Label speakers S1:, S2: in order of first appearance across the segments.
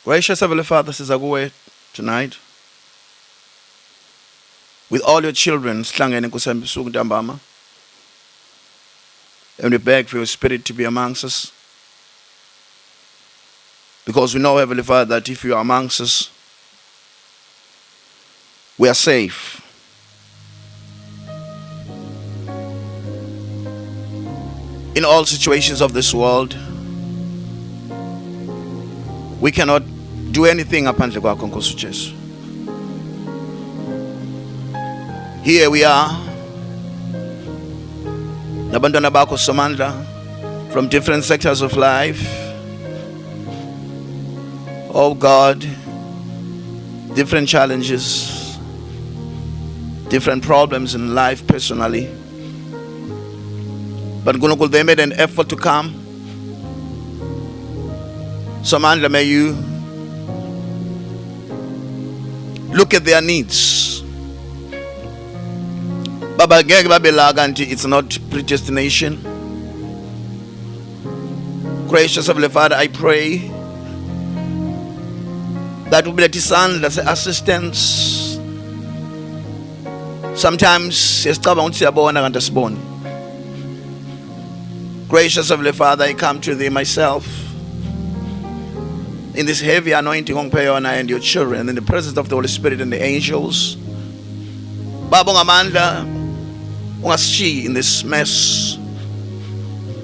S1: Gracious Heavenly Father, sizakuwe tonight with all your children sihlangene nkusamba isuku ntambama, and we beg for your spirit to be amongst us, because we know, Heavenly Father, that if you are amongst us, we are safe. In all situations of this world, we cannot do anything apandle kwakho Nkosi uJesu. Here we are, nabantwana bakho Somandla, from different sectors of life. Oh God, different challenges, different problems in life personally. But Gunukul, they made an effort to come. Somandla, may you look at their needs. Baba ngeke babelaga nti it's not predestination. Gracious Heavenly Father, I pray that we be isandla se-assistance. Sometimes siyacabanga ukuthi siyabona kanti asiboni. Gracious Heavenly Father, I come to thee myself in this heavy anointing on Payona and your children, in the presence of the Holy Spirit and the angels. Baba ngamandla ungashiyi in this mess.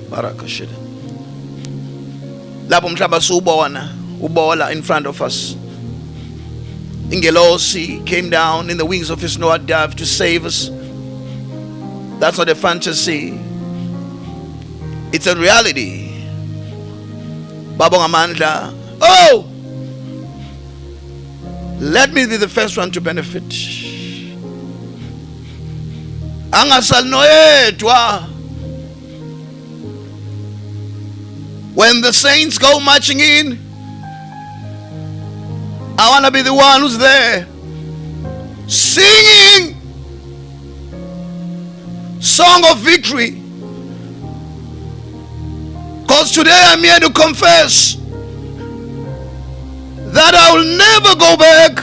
S1: Barakashida. Lapho mhlaba ubola in front of us. Ingelosi came down in the wings of his Noah dove to save us. That's not a fantasy. It's a reality. Baba ngamandla, oh, let me be the first one to benefit. Angasalnoedwa. When the saints go marching in, I want to be the one who's there singing song of victory. Because today I'm here to confess that I will never go back.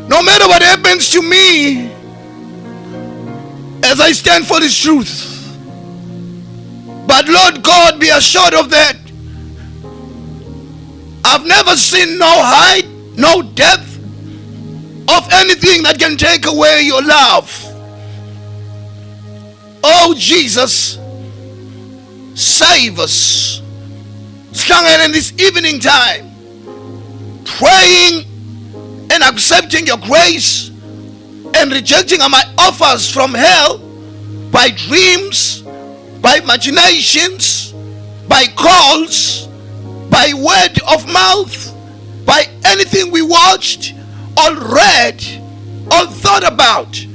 S1: No matter what happens to me, as I stand for this truth. But Lord God, be assured of that. I've never seen no height, no depth of anything that can take away your love. Oh Jesus, save us. Strong in this evening time, praying and accepting your grace and rejecting my offers from hell by dreams, by imaginations, by calls, by word of mouth, by anything we watched or read or thought about.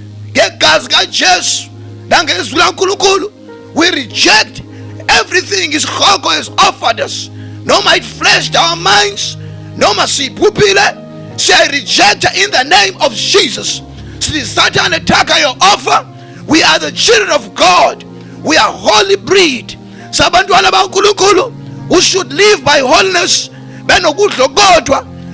S1: We reject everything His Choko has offered us. No might flesh our minds, no mercy pupile. Say reject in the name of Jesus. Satan attack your offer. We are the children of God. We are holy breed. Sabantwana bankulunkulu who should live by holiness,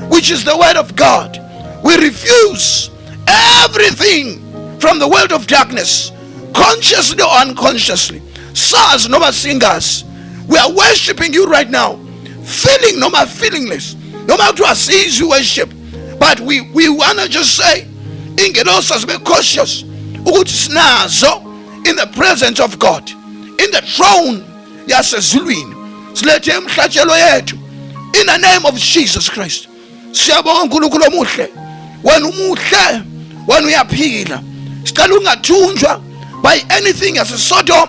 S1: which is the word of God. We refuse everything from the world of darkness, consciously or unconsciously. Sirs, no more singers. We are worshiping you right now. Feeling, no more feelingless. No matter to us you worship. But we want to just say, ingelosa be cautious. In the presence of God, in the throne, in the name of Jesus Christ. When we appeal, by anything as a Sodom,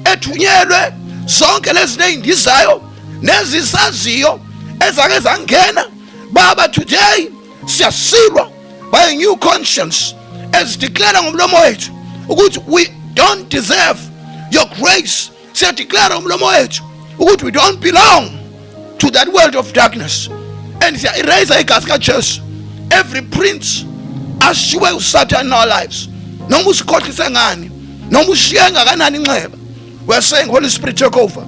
S1: ethunyelwe zonke lezineyindizayo nezisaziyo ezake zangena. Baba, today siyasilwa by a new conscience as declared ngomlomo wethu ukuthi we don't deserve your grace. Siyadeclare ngomlomo wethu ukuthi we don't belong to that world of darkness, and siya erase igazi kaJesu every prince ashiwe uSatan in our lives. Noma usikhohlise ngani, noma ushiye ngakanani inxeba, we're saying Holy Spirit take over.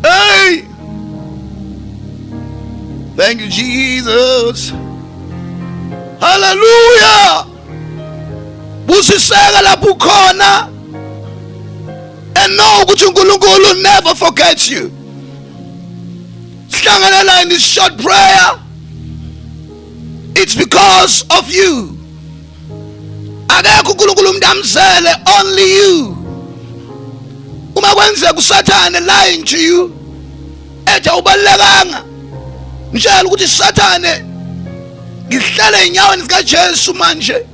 S1: Hey, Thank you, Jesus. Hallelujah. Busiseka lapho ukhona. And know ukuthi uNkulunkulu never forgets you. Sihlanganela in this short prayer. It's because of you. Akekho uNkulunkulu umdamsele, only you. Uma kwenzeka uSathane lying to you, ethi awubalekanga. Ngitshela ukuthi Sathane ngihlala enyaweni zika Jesu manje.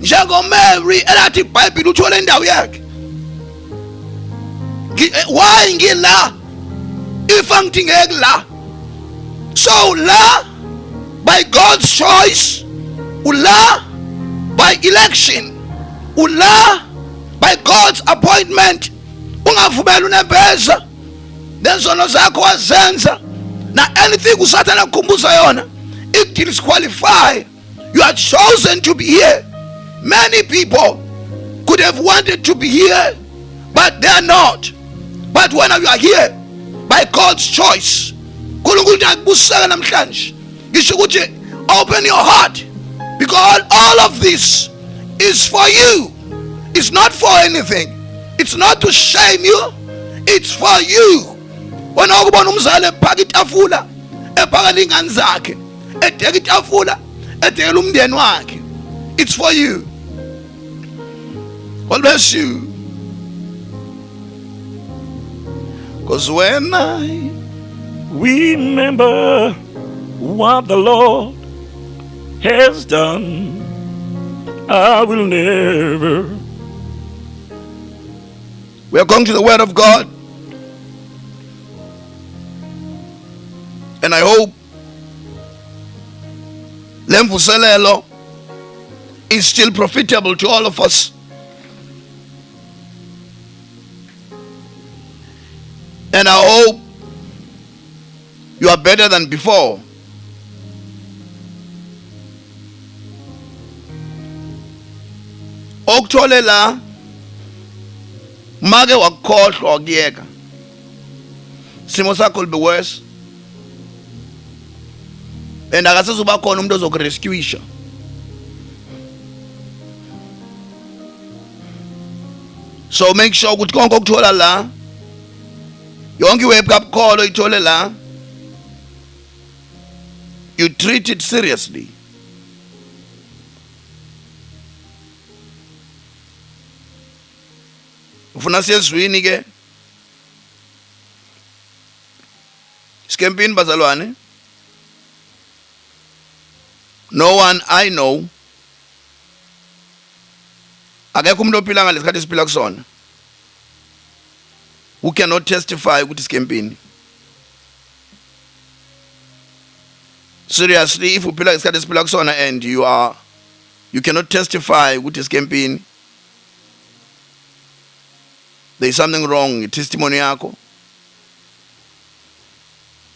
S1: NjengoMary elathi iBhayibheli uthole indawo yakhe. Why ngila? If angidingeki la. So la by God's choice, ula by election, ula by God's appointment. Ungavumela unembeza nezono zakho wazenza na anything uSathane akukhumbuza yona it disqualify. You are chosen to be here. Many people could have wanted to be here, but they are not. But when you are here by God's choice, uNkulunkulu akubuseka namhlanje. Ngisho ukuthi open your heart, because all of this is for you. It's not for anything. It's not to shame you. It's for you. When ukubona umzali ephaka itafula, ephaka ingane zakhe, edeka itafula, edela umndeni wakhe. It's for you. God bless you. Because when I
S2: remember what the Lord has done, I will never.
S1: We are going to the Word of God. And I hope lemvuselelo is still profitable to all of us. And I hope you are better than before. Okuthole la make wakhohlwa kuyeka. Simo sakho will be worse. And akasezuba khona umuntu ozokurescueisha. So make sure ukuthi konke okuthola la, yonke i-wake up call oyithole la, you treat it seriously. Ufuna siyezwini ke Skempini bazalwane. No one I know akekho umuntu ophila ngalesikhathi siphila kusona who cannot testify ukuthi Skempini. Seriously, if uphila ngesikhathi siphila kusona and you cannot testify ukuthi Skempini, there is something wrong with testimony yakho,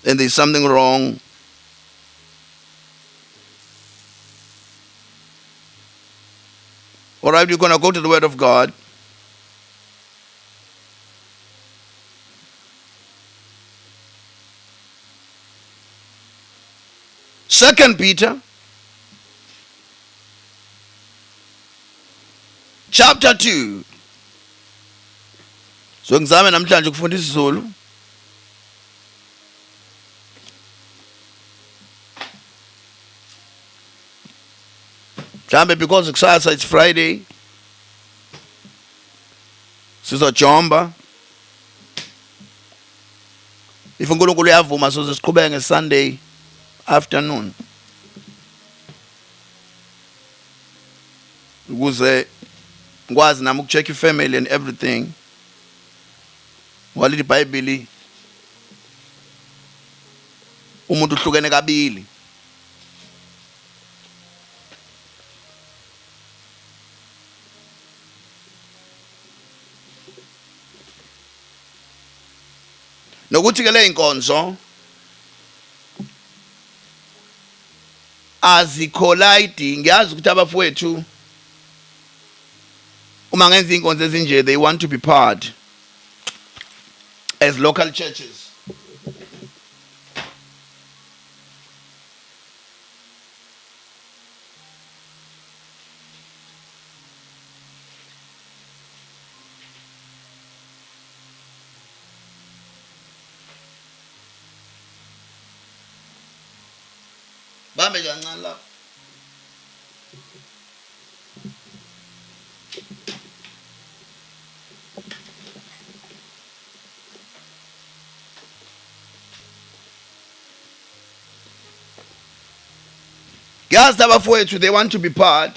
S1: and there is something wrong all right. You're going to go to the Word of God. Second Peter chapter 2. So ngizame namhlanje ukufundisa isiZulu. Mhlambe because kusasa it's Friday. Sizojomba. If uNkulunkulu uyavuma so siqhubeke ngeSunday afternoon. Ukuze ngwazi nami ukucheck ifamily and everything. Wali iBhayibheli umuntu uhlukene kabili. Nokuthi ke le inkonzo azikholaidi, ngiyazi ukuthi abafowethu uma ngenza inkonzo ezinje they want to be part as local churches. bambe kancane lapha. Guys, they want to be part,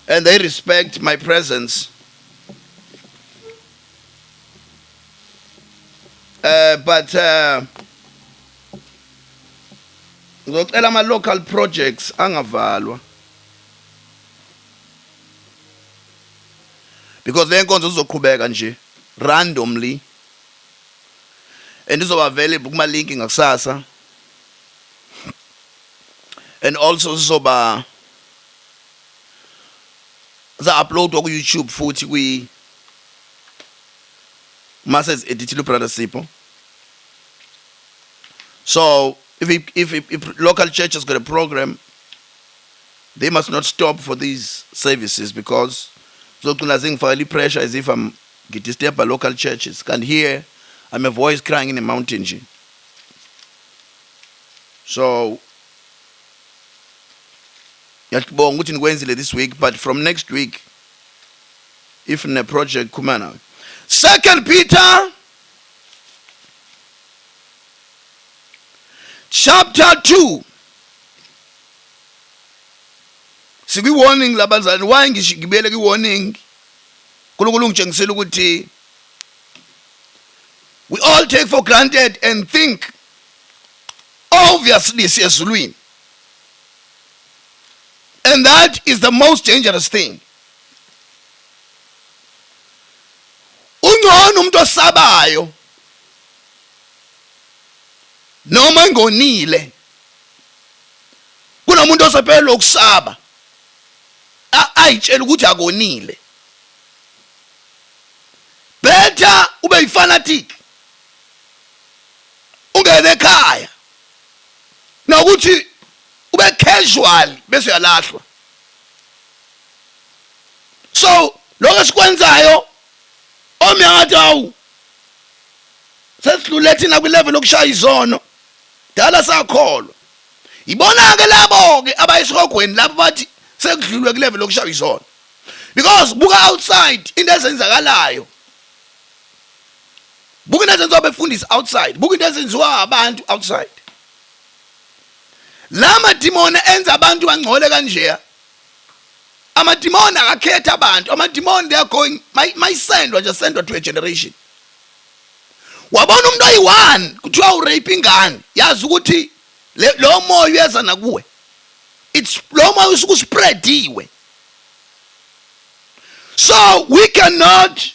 S1: and they respect my presence. But ngizocela ama local projects angavalwa, because le nkonzo zizoqhubeka nje randomly, and izoba available kuma link ngakusasa, and also zizoba za upload ku YouTube futhi kwi Masters Editilo Brother Sipho. So if local churches got a program, they must not stop for these services, because zocunazing for early pressure as if I'm get disturbed by local churches. Can hear I'm a voice crying in a mountain. So yatibonga ukuthi nikwenzile this week, but from next week, if in a project kumana. 2 Peter chapter 2. Sikwi warning labazali, why ngishigibele ki warning? Nkulunkulu ngitshengisela ukuthi we all take for granted and think obviously siyezulwini. And that is the most dangerous thing. Ungcono umuntu osabayo noma ngonile kunomuntu osephelele ukusaba ayitshela ukuthi akonile. Better ube yifanatic ungene ekhaya nokuthi ube casual bese uyalahlwa. So lokho esikwenzayo omnyangathi awu sesidlule thina kwi level okushaya izono dala sakholwa. Ibona ke labo ke abayisihogweni lapho bathi sekudlulwe ku level okushaya izono, because buka outside into ezenzakalayo, buka into ezenziwa befundisi outside, buka into ezenziwa abantu outside. Lama demon enza abantu bangcole kanje. Amadimoni akakhetha abantu. Amadimoni they are going mayisendwa nje sendwa to a generation. Wabona umuntu oyi1 kuthiwa urape ingane, yazi ukuthi lo moya uyeza nakuwe. It's lo moya usukuspreadiwe. So we cannot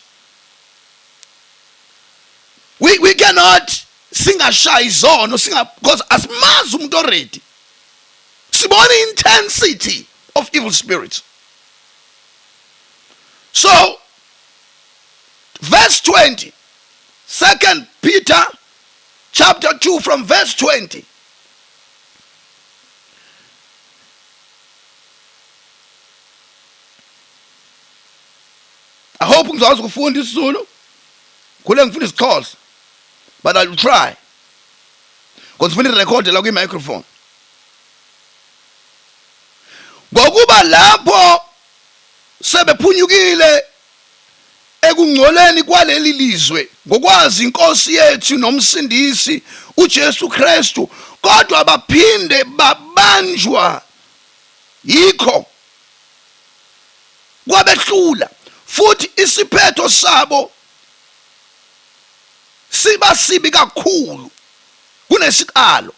S1: singashaya izono because asimazi umuntu already. Sibona intensity of evil spirits. So, verse 20, 2 Peter chapter 2 from verse 20. I hope ngizokwazi ukufunda isiZulu. Khule ngifunda isiXhosa, but I will try. Because ngifuna irecord la kwi microphone. Ngokuba lapho sebephunyukile ekungcoleni kwaleli lizwe ngokwazi inkosi yethu nomsindisi uJesu Kristu, kodwa baphinde babanjwa yikho kwabehlula, futhi isiphetho sabo sibi kakhulu kunesikalo,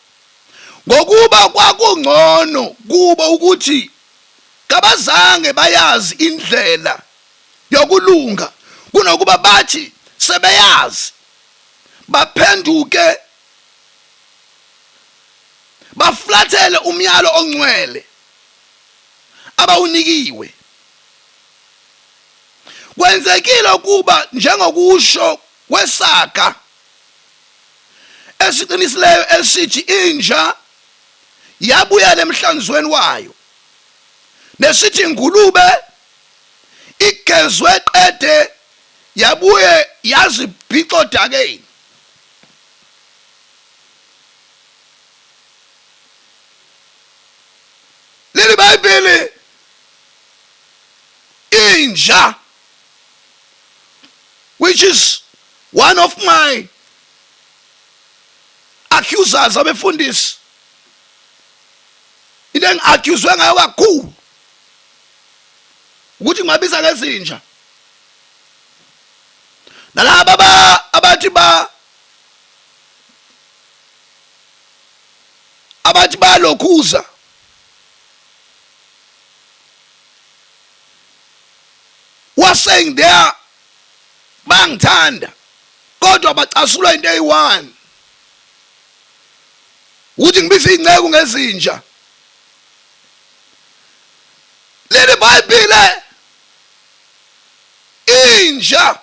S1: ngokuba kwakungcono kubo ukuthi kabazange bayazi indlela yokulunga kunokuba bathi sebeyazi baphenduke baflathele umyalo ongcwele abawunikiwe. Kwenzekile kuba njengokusho kwesaga esiqinisileyo esithi inja yabuya emhlanzweni wayo, nesithi ingulube igezwe qede yabuye yazibhicoda again. iBhayibheli inja, which is one of my accusers abefundisi, into engi-accuswe ngayo kakhulu ukuthi ngibabiza ngezinja. Nalaba abathi bayalokhuza, was saying there bangithanda kodwa bacasulwa into eyi-1 ukuthi ngibize ingceku ngezinja. Leli Bhayibheli inja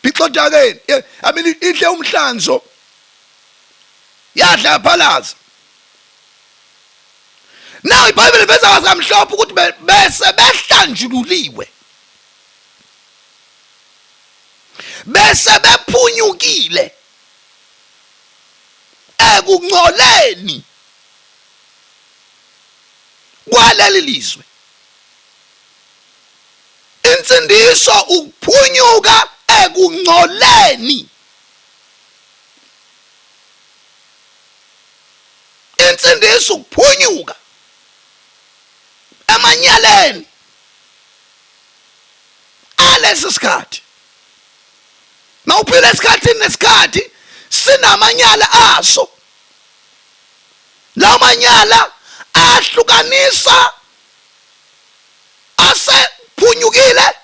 S1: phixotha again, I mean inhle umhlanzo yadla phalaza. Now iBhayibheli veza kasamhlophe ukuthi bese behlanjululiwe, bese bephunyukile ekungcoleni kwaleli lizwe. Insindiso ukuphunyuka ekungcoleni. Insindiso ukuphunyuka emanyaleni alesi sikhathi. Mawuphila esikhathini nesikhathi sinamanyala aso. Lawo manyala ahlukanisa asephunyukile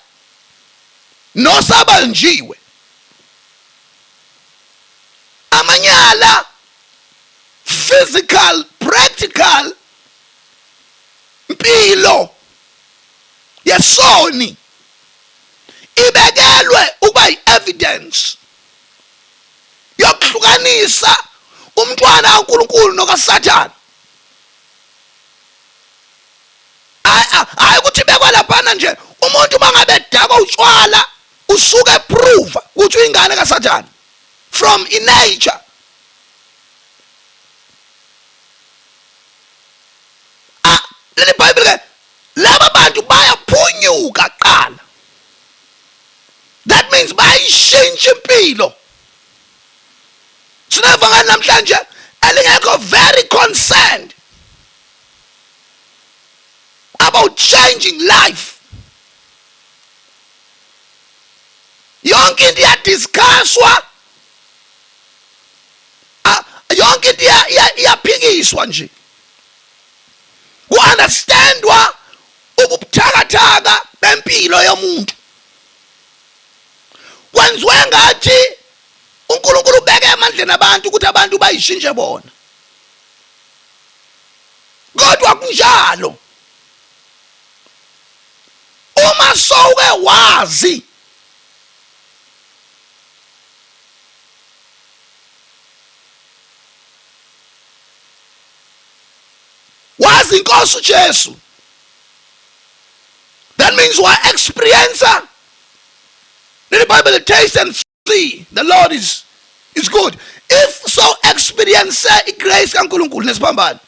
S1: nosabanjiwe. Amanyala physical, practical mpilo yesoni ibekelwe ukuba i-evidence yokuhlukanisa umntwana kaNkulunkulu nokaSathane. Hayi ukuthi bekwa laphana nje umuntu mangabe edaka utshwala usuke eprove ukuthi uyingane kaSathane from in nature. Leli Bhayibheli laba bantu bayaphunyuka qala. That means bayishintsha impilo. Sinevanga namhlanje elingekho very concerned about changing life. Yonke into iyadiscusswa, yonke into iyaphikiswa nje. Ku-understandwa ububuthakathaka bempilo yomuntu. Kwenziwe ngathi uNkulunkulu ubeke emandleni abantu ukuthi abantu bayishintshe bona. Kodwa kunjalo. Uma sowuke wazi inkosi uJesu, that means we experiencer. The Bible taste and see the Lord is good. If so experience grace kaNkulunkulu nesibambane,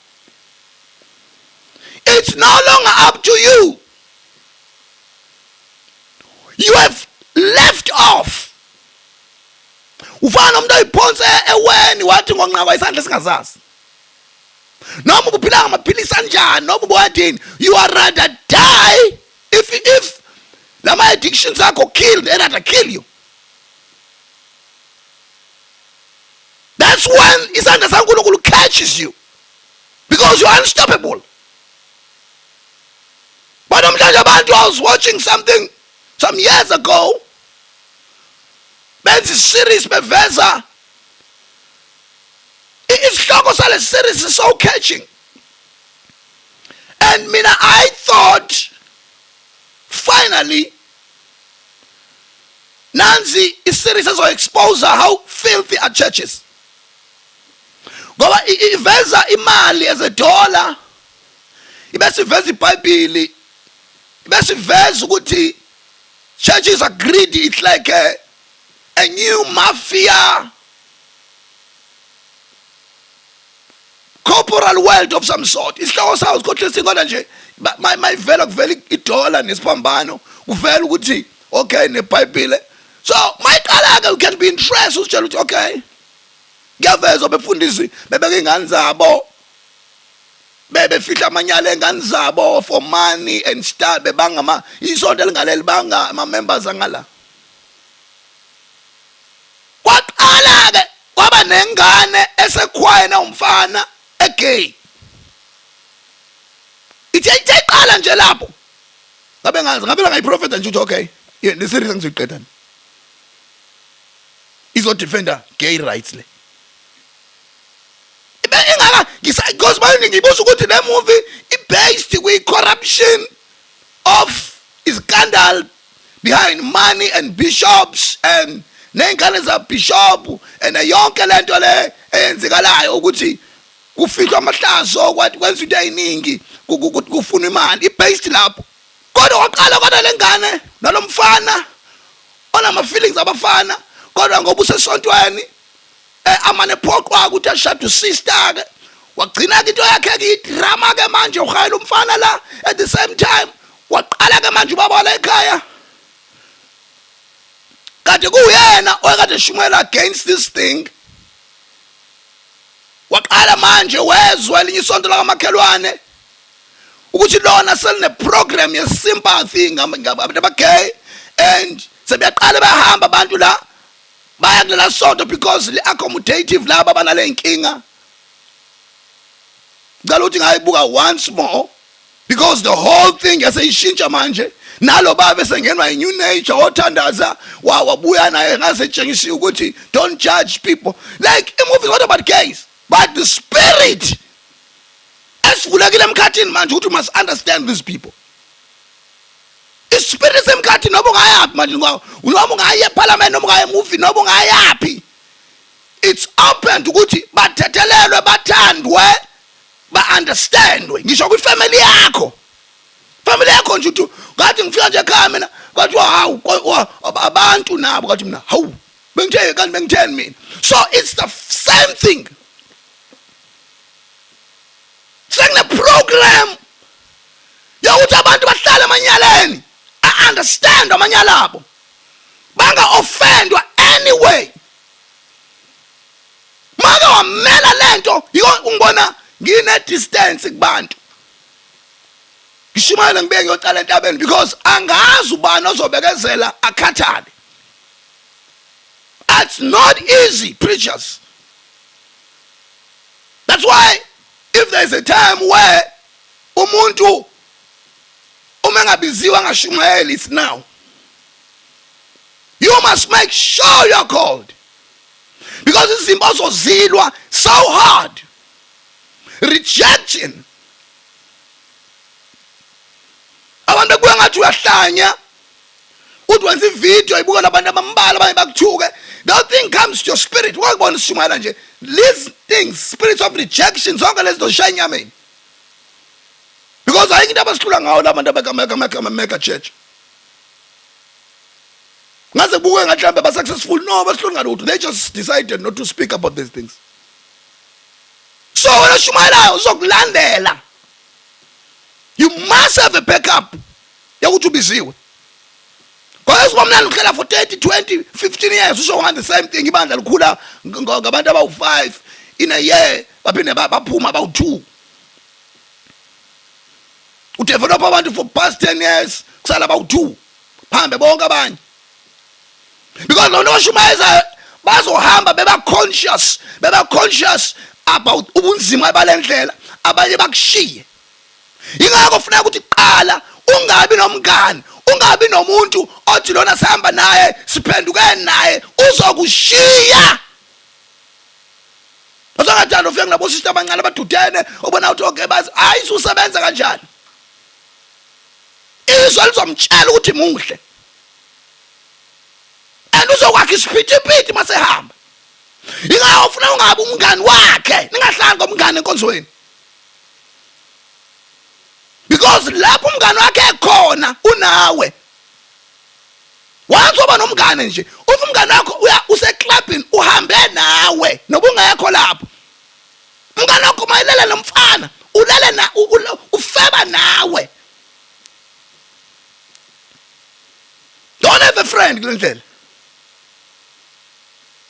S1: it's no longer up to you. You have left off. Ufana umuntu oyiphonse eweni wathi ngonqaba isandla singazazi. Noma ubuphila ngamaphilisi anjani noma ubuwathini, you are rather die if lama addictions akho killed, they rather kill you. That's when isandla saNkulunkulu catches you, because you are unstoppable. But I was watching something some years ago. Benzi series beveza. Isihloko sale series is so catching. And mina I thought finally Nancy is series as expose how filthy our churches. Ngoba iveza imali as a dollar. Ibese iveza iBhayibheli. Ibese iveza ukuthi churches are greedy. It's like a new mafia. corporal world of some sort. Isihloko sawo sikhohlisa kodwa nje mayivela kuvela idola nesiphambano kuvela ukuthi okay neBhayibheli. So mayiqala ke you can be interested utshela ukuthi okay kuyavezwa befundisi bebeka ingane zabo bebefihla amanyala engane zabo for money and stuff bebangama isonto lingaleli banga ama members angala. Kwaqala ke kwaba nengane esekhwayena umfana egay. Ithi nje lapho ngabe ngayiprofeta nje ukuthi okay le series ngizoyiqedana izo defender gay rights le ingaka because manje ngibuza ukuthi le movie based kwi corruption of scandal behind money and bishops and nengane za bishop and yonke lento le eyenzekalayo ukuthi kufihlwa amahlazo kwathi kwenza into eyiningi kufuna imali based lapho kodwa waqala kodwa lengane nalomfana onama feelings abafana kodwa ngoba usesontweni amane phoqwa ukuthi ashade usister ke wagcina into yakhe ke drama ke manje uhayela umfana la at the same time waqala ke manje ubaba la ekhaya kade kuyena oyekade shumela against this thing waqala manje wezwe elinye isonto lakamakhelwane ukuthi lona seline program ye sympathy ngabantu abagay and sebeyaqala bahamba abantu la baya kulela sonto because le accommodative laba banale inkinga ngalo uthi ngayibuka once more because the whole thing yaseyishintsha manje nalo baba esengenwa inew nature othandaza wabuya naye ngasetshengisiwe ukuthi don't judge people like a movie what about gays but the spirit esivulekile emkhathini manje ukuthi must understand these people. Ispirit semkhathini noba ungayapi manje noma ungaye eParliament noma ungaye emovie noma ungayapi it's open ukuthi bathethelelwe bathandwe ba understandwe ngisho kwifamily yakho nje uthi ngathi ngifika nje ekhaya mina kwathi hawu abantu nabo kwathi mina hawu bengitheke kanti bengitheni mina so it's the same thing. Sengine program yokuthi abantu bahlale emanyaleni understand amanyala abo banga offendwa anyway maka wamela lento ungibona ngine distance kubantu ngishimayela ngibeke ngiyocala entabeni because angazi ubani ozobekezela akhathale. That's not easy, preachers. That's why if there's a time where umuntu umengabiziwa ngashumayela it's now. You must make sure you're called because izimbo zozilwa so hard. Rejection. Abantu bekuya ngathi uyahlanya uthi wenza ivideo ibuka labantu abambala abanye bakuthuke that thing comes to your spirit wakubona ishumayela nje these things spirits of rejection zonke lezi zoshaya enyameni because ayikho into abasihlula ngawo labantu abeka mega church ngaze kubuke ngathi mhlawumbe ba successful no basihlula ngalutho they just decided not to speak about these things. So wena shumayelayo uzokulandela you must have a backup yokuthi ubiziwe because kwamnandi uhlala for 30 20 15 years usho the same thing ibandla likhula ngabantu abawu5 in a year baphinde baphuma abawu2 udevelop abantu for past 10 years kusala abawu2 phambe bonke abanye because lo noshumayeza bazohamba beba conscious about ubunzima balendlela abanye bakushiye ingakho kufuneka ukuthi qala ungabi nomngane ungabi nomuntu othi lona sihamba naye siphenduke naye uzokushiya uzangathanda ufike nabo sister abancane abadudene ubona ukuthi okay bazi ayisusebenza kanjani izwe lizomtshela ukuthi muhle and uzokwakha isiphithiphithi masehamba ingakho ufuna ungabi umngane wakhe ningahlanga ngomngane enkonzweni because lapho umngane wakhe ekhona unawe wathi oba nomngane nje uthi umngane wakho use clubbing uhambe nawe noba ungekho lapho umngane wakho mayelele ulala nomfana, ulala na ufeba nawe. Don't have a friend kule ndlela.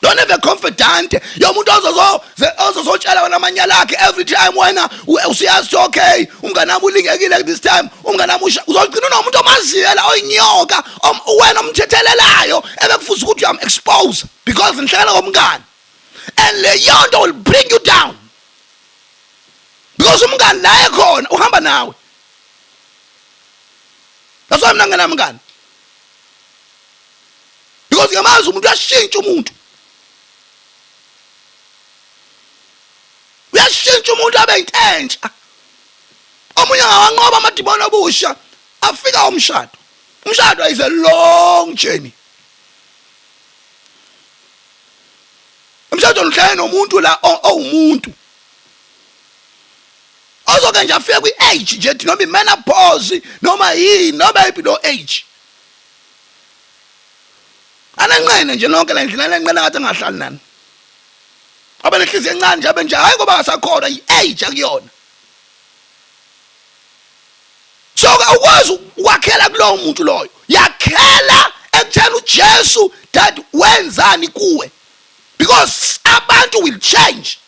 S1: Don't have a confidant. Yo muntu ozozotshela wena amanyala akhe every time wena usiyazi okay, umnganami ulingekile this time, umnganami uzogcina unomuntu omaziyo la oyinyoka, wena umthethelelayo ebekufuza ukuthi uyam expose because inhlekela komngane. And le yonto will bring you down. Because umngane la ekhona uhamba nawe. That's why mina ngingenami mngane. Because ngiyamazi umuntu uyashintsha umuntu. Uyashintsha umuntu abe intentsha. Omunye ngawanqoba amadimoni obusha afika umshado. Umshado is a long journey. Umshado uhlale nomuntu la owumuntu. Ozoke nje afike kwi-age nje noma i-menopause noma yini noma yiphi lo age. Ananqene nje lonke la ndlela lenqena ngathi angahlali nani. Abe nenhliziyo encane nje abe nje hayi ngoba akasakhona i-age akuyona. So ukwazi ukwakhela kulowo muntu loyo. Yakhela ekutheni uJesu that wenzani kuwe. Because abantu will change.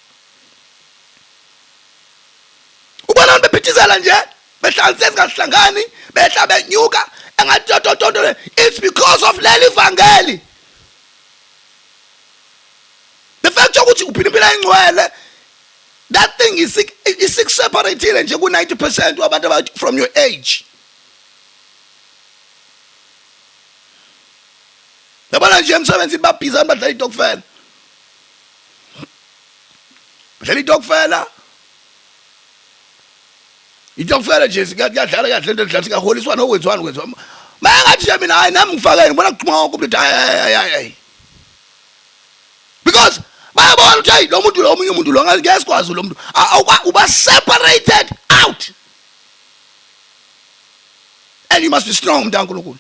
S1: Ubona bephithizela nje behlanganise singahlangani behla benyuka engathi it's because of leli vangeli. The fact ukuthi uphila impilo engcwele, that thing is separated nje ku-90% wabantu from your age. Yabona nje emsebenzini babhiza badlala itokfela. Badlala itokfela. Itokfela nje sikadlala kahle ndlela sikaholiswa nowenzwana. Mangathi nje mina hayi nami ngifakeni ngibona kuxhuma wonke umuntu hayi. Because bayabona ukuthi hayi lo muntu lo omunye umuntu lo ngasikwazi lo muntu uba separated out. And you must be strong mntu kaNkulunkulu.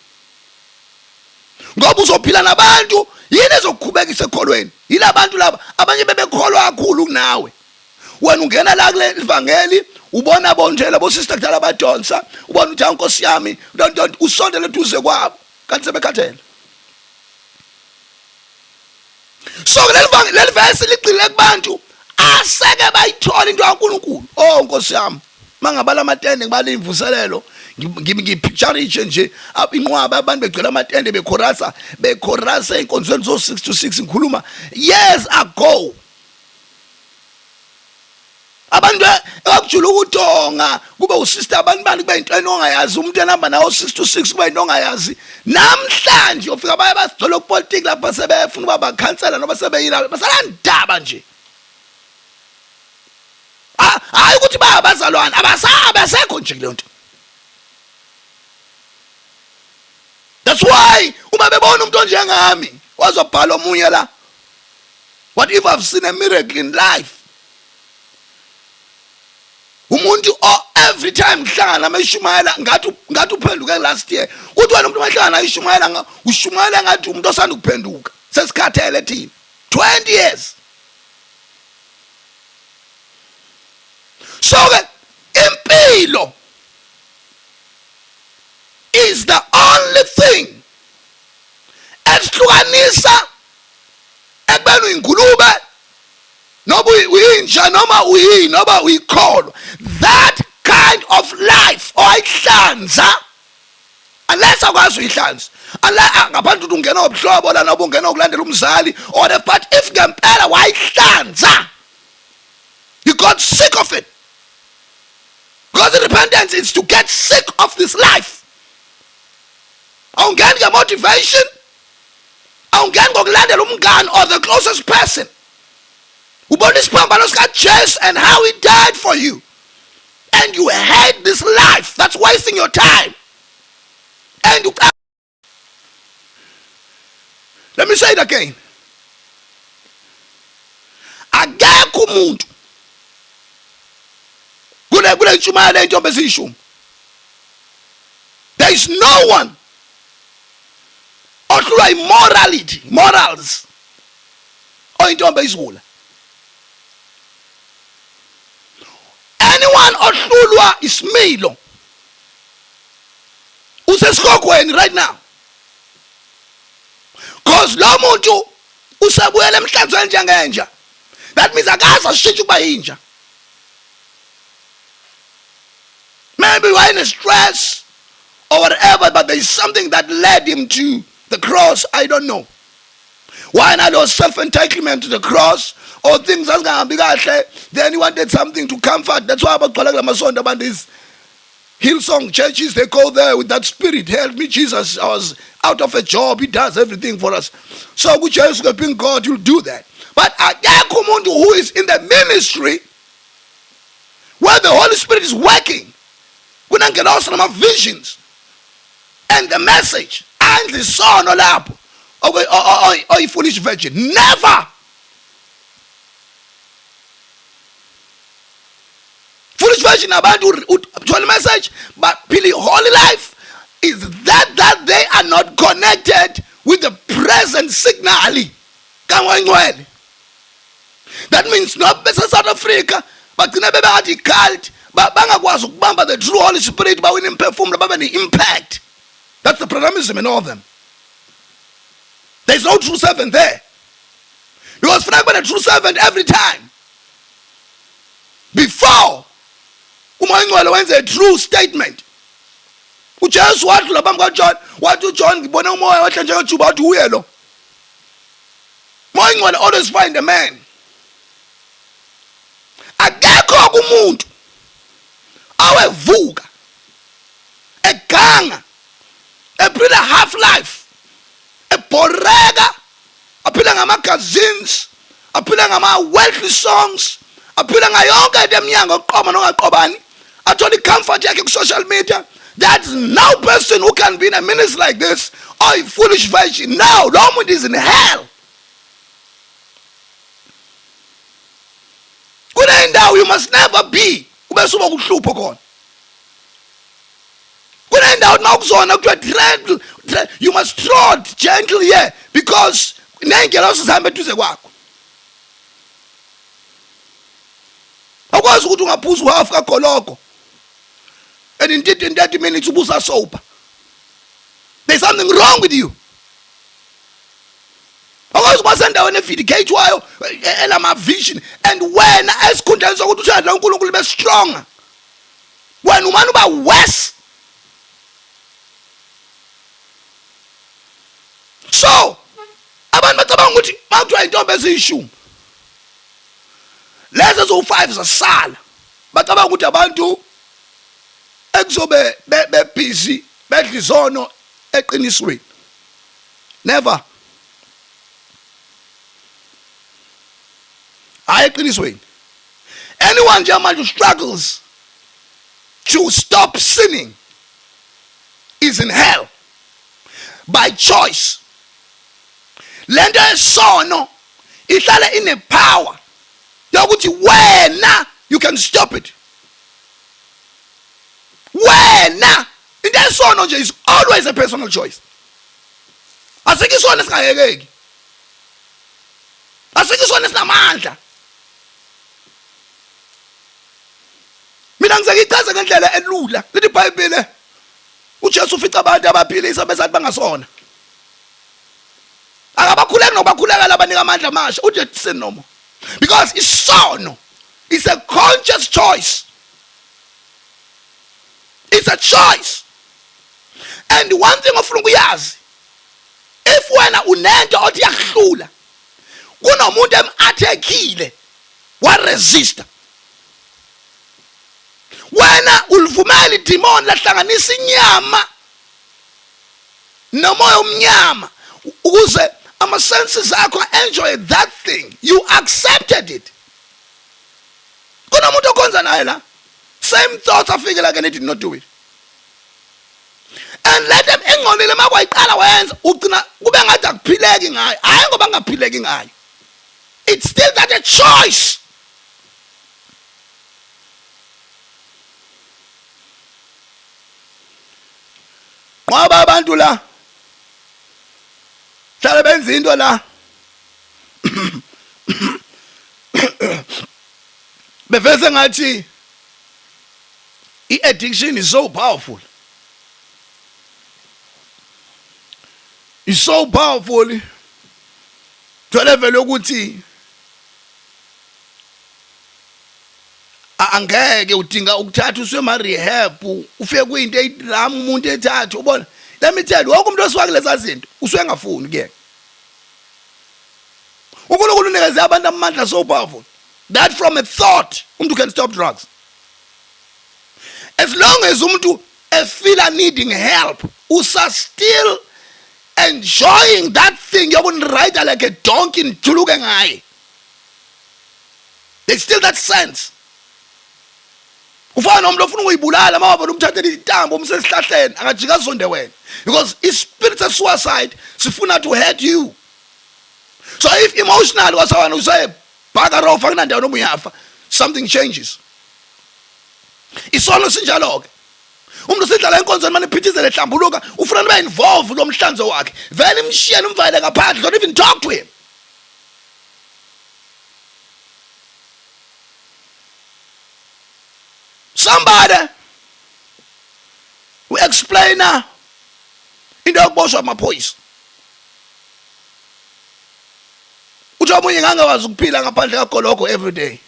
S1: Ngoba uzophila nabantu yini ezokukhubekisa ekholweni. Yilabantu laba abanye bebekholwa kakhulu kunawe. Wena ungena la kule ivangeli ubona bonjela bosister kudala abadonsa ubona ukuthi inkosi yami don't usondele duze kwabo kanti sebekhathele. So leli verse liqile kubantu aseke bayithola into kaNkulunkulu. Oh Nkosi yami mangabala amatende ngibala imvuselelo ngipicture nje inqwaba abantu begcela amatende bekhorasa inkonzweni zo 6 to 6 ngikhuluma years ago. Abantu akujula ukutonga kube usister abantu bani kube into enongayazi umuntu enamba nawo 6 to 6 kube into ongayazi. Namhlanje ufika baye basithola kupolitiki lapha sebefuna uba bakhansela noba sebeyila basalandaba nje. Hayi ukuthi bayabazalwana abasekho nje le nto. That's why uma bebona umuntu njengami wazobhala omunye la, what if I've seen a miracle in life? Umuntu every time ngihlangana amayishumayela ngathi uphenduke last year. Uthi wena umuntu mahlangana ayishumayela ushumayela ngathi umuntu osanda ukuphenduka. Sesikhathele thina 20 years. So impilo is the only thing esihlukanisa ekubeni uyingulube noba uyinja noma uyini noba uyikholwa. That kind of life oyihlanza unless akwazi uyihlanza ngaphandle ukuthi ungena obuhlobo la noba ungena ukulandela umzali or the but if ngempela wayihlanza you got sick of it. Because repentance is to get sick of this life. Awungeni nge-motivation, awungeni ngokulandela umngane or the closest person. Ubona isiphambano sikaJesu and how he died for you. And you hate this life. That's wasting your time. And you let me say it again. Akekho umuntu kule ntshumayelo intombi eziyishumi. There is no one ohlulwa morals oyintombi ezihula. anyone ohlulwa isimilo usesikogweni right now, because lo muntu usabuyela emhlanzweni njengenja. That means akaze ashintshe ukuba yinja. Maybe you are in a stress or whatever, but there is something that led him to the cross. I don't know. Why not your self-entitlement to the cross or things that's going to be kahle? Then he wanted something to comfort. That's why about these Hillsong churches, they go there with that spirit. Help me, Jesus. I was out of a job. He does everything for us. So we just being God, you'll do that. But who is in the ministry where the Holy Spirit is working, we don't get also some visions and the message and the son or lap or a foolish virgin. Never. Foolish virgin about to message, but really holy life is that they are not connected with the present signal. That means not South Africa, but never be cult. But bangakwazi ukubamba the true Holy Spirit by winning perform the impact. That's the predominance in all of them. There's no true servant there. Because for a true servant every time. Before uMangcwele wenza a true statement. uJesu wathi lapha kaJohn, wathi uJohn ngibone umoya wehle njengejuba wathi uye lo. UMangcwele always find a man. Akekho kumuntu awevuka eganga ephila half life eboreka aphila ngamagazines aphila ngama wealthy songs aphila ngayonke leminyango oqoma nongaqobani athola comfort yakhe ku social media. That's no person who can be in a ministry like this or a foolish virgin. No, no one is in hell. Now you must never be. You must trod gently here because and indeed in 30 minutes ubusa sober. There's something wrong with you. Because wasn't there when vindicate while and I'm a vision and when as content so to say uNkulunkulu be strong when umanu ba west. So abantu bacabanga ukuthi makuthiwa intombi eziyishumi lezi zo5 zasala bacabanga ukuthi abantu ekuzobe be busy bedla izono eqinisweni. Never. Anyone who struggles to stop sinning is in hell by choice. Lenda sono ihlala in a power yokuthi wena you can stop it. Wena into sono nje is always a personal choice. Asikho isona singayekeki. Asikho isona sinamandla. Mina ngizayichaza ngendlela elula lithi iBhayibheli uJesu ufica abantu abaphilisa besathi bangasona akabakhuleki nokubakhuleka labanika amandla amasha uthi senomo because isono is a conscious choice. It's a choice. And one thing ofuna ukuyazi if wena unento othi yahlula kunomuntu emathekile wa resist wena ulivumela idemon lahlanganisa inyama nomoya omnyama ukuze ama senses akho enjoy that thing. You accepted it. Kunomuntu okhonza naye la same thoughts afike like and he did not do it. And let them engcolile makwayiqala wayenza ugcina kube ngathi akuphileki ngayo. Hayi ngoba ngaphileki ngayo. It's still that a choice. Ngoba abantu la hlale benza into la beveze ngathi I-addiction is so powerful. It's so powerful to a level yokuthi angeke udinga ukuthatha uswe ma rehab ufike kuyinto eyidrama umuntu ethatha ubona. Let me tell you, wonke umuntu oswake leza zinto uswe ngafuni kuyena. uNkulunkulu unikeze abantu amandla so powerful that from a thought umuntu can stop drugs. As long as umuntu feel needing help, usa still enjoying that thing, you're going to ride like a donkey and to look at eye. There's still that sense. Ufana umuntu ofuna ukuyibulala mawabona umthathela itambo umsesihlahleni angajika zonde wena because his spirit of suicide sifuna to hurt you. So if emotionally wasawana usaye bhaka rofa kunandawo noma uyafa, something changes. Isono sinjalo ke. Umuntu sidlala enkonzweni manje iphithizele ehlambuluka ufuna nibe involved lo mhlanzo wakhe. Vele imshiyene umvale ngaphandle, don't even talk to him. Somebody who explain into yokuboshwa amaphoyisa. Uthi omunye ngangakwazi ukuphila ngaphandle kagoloko every day.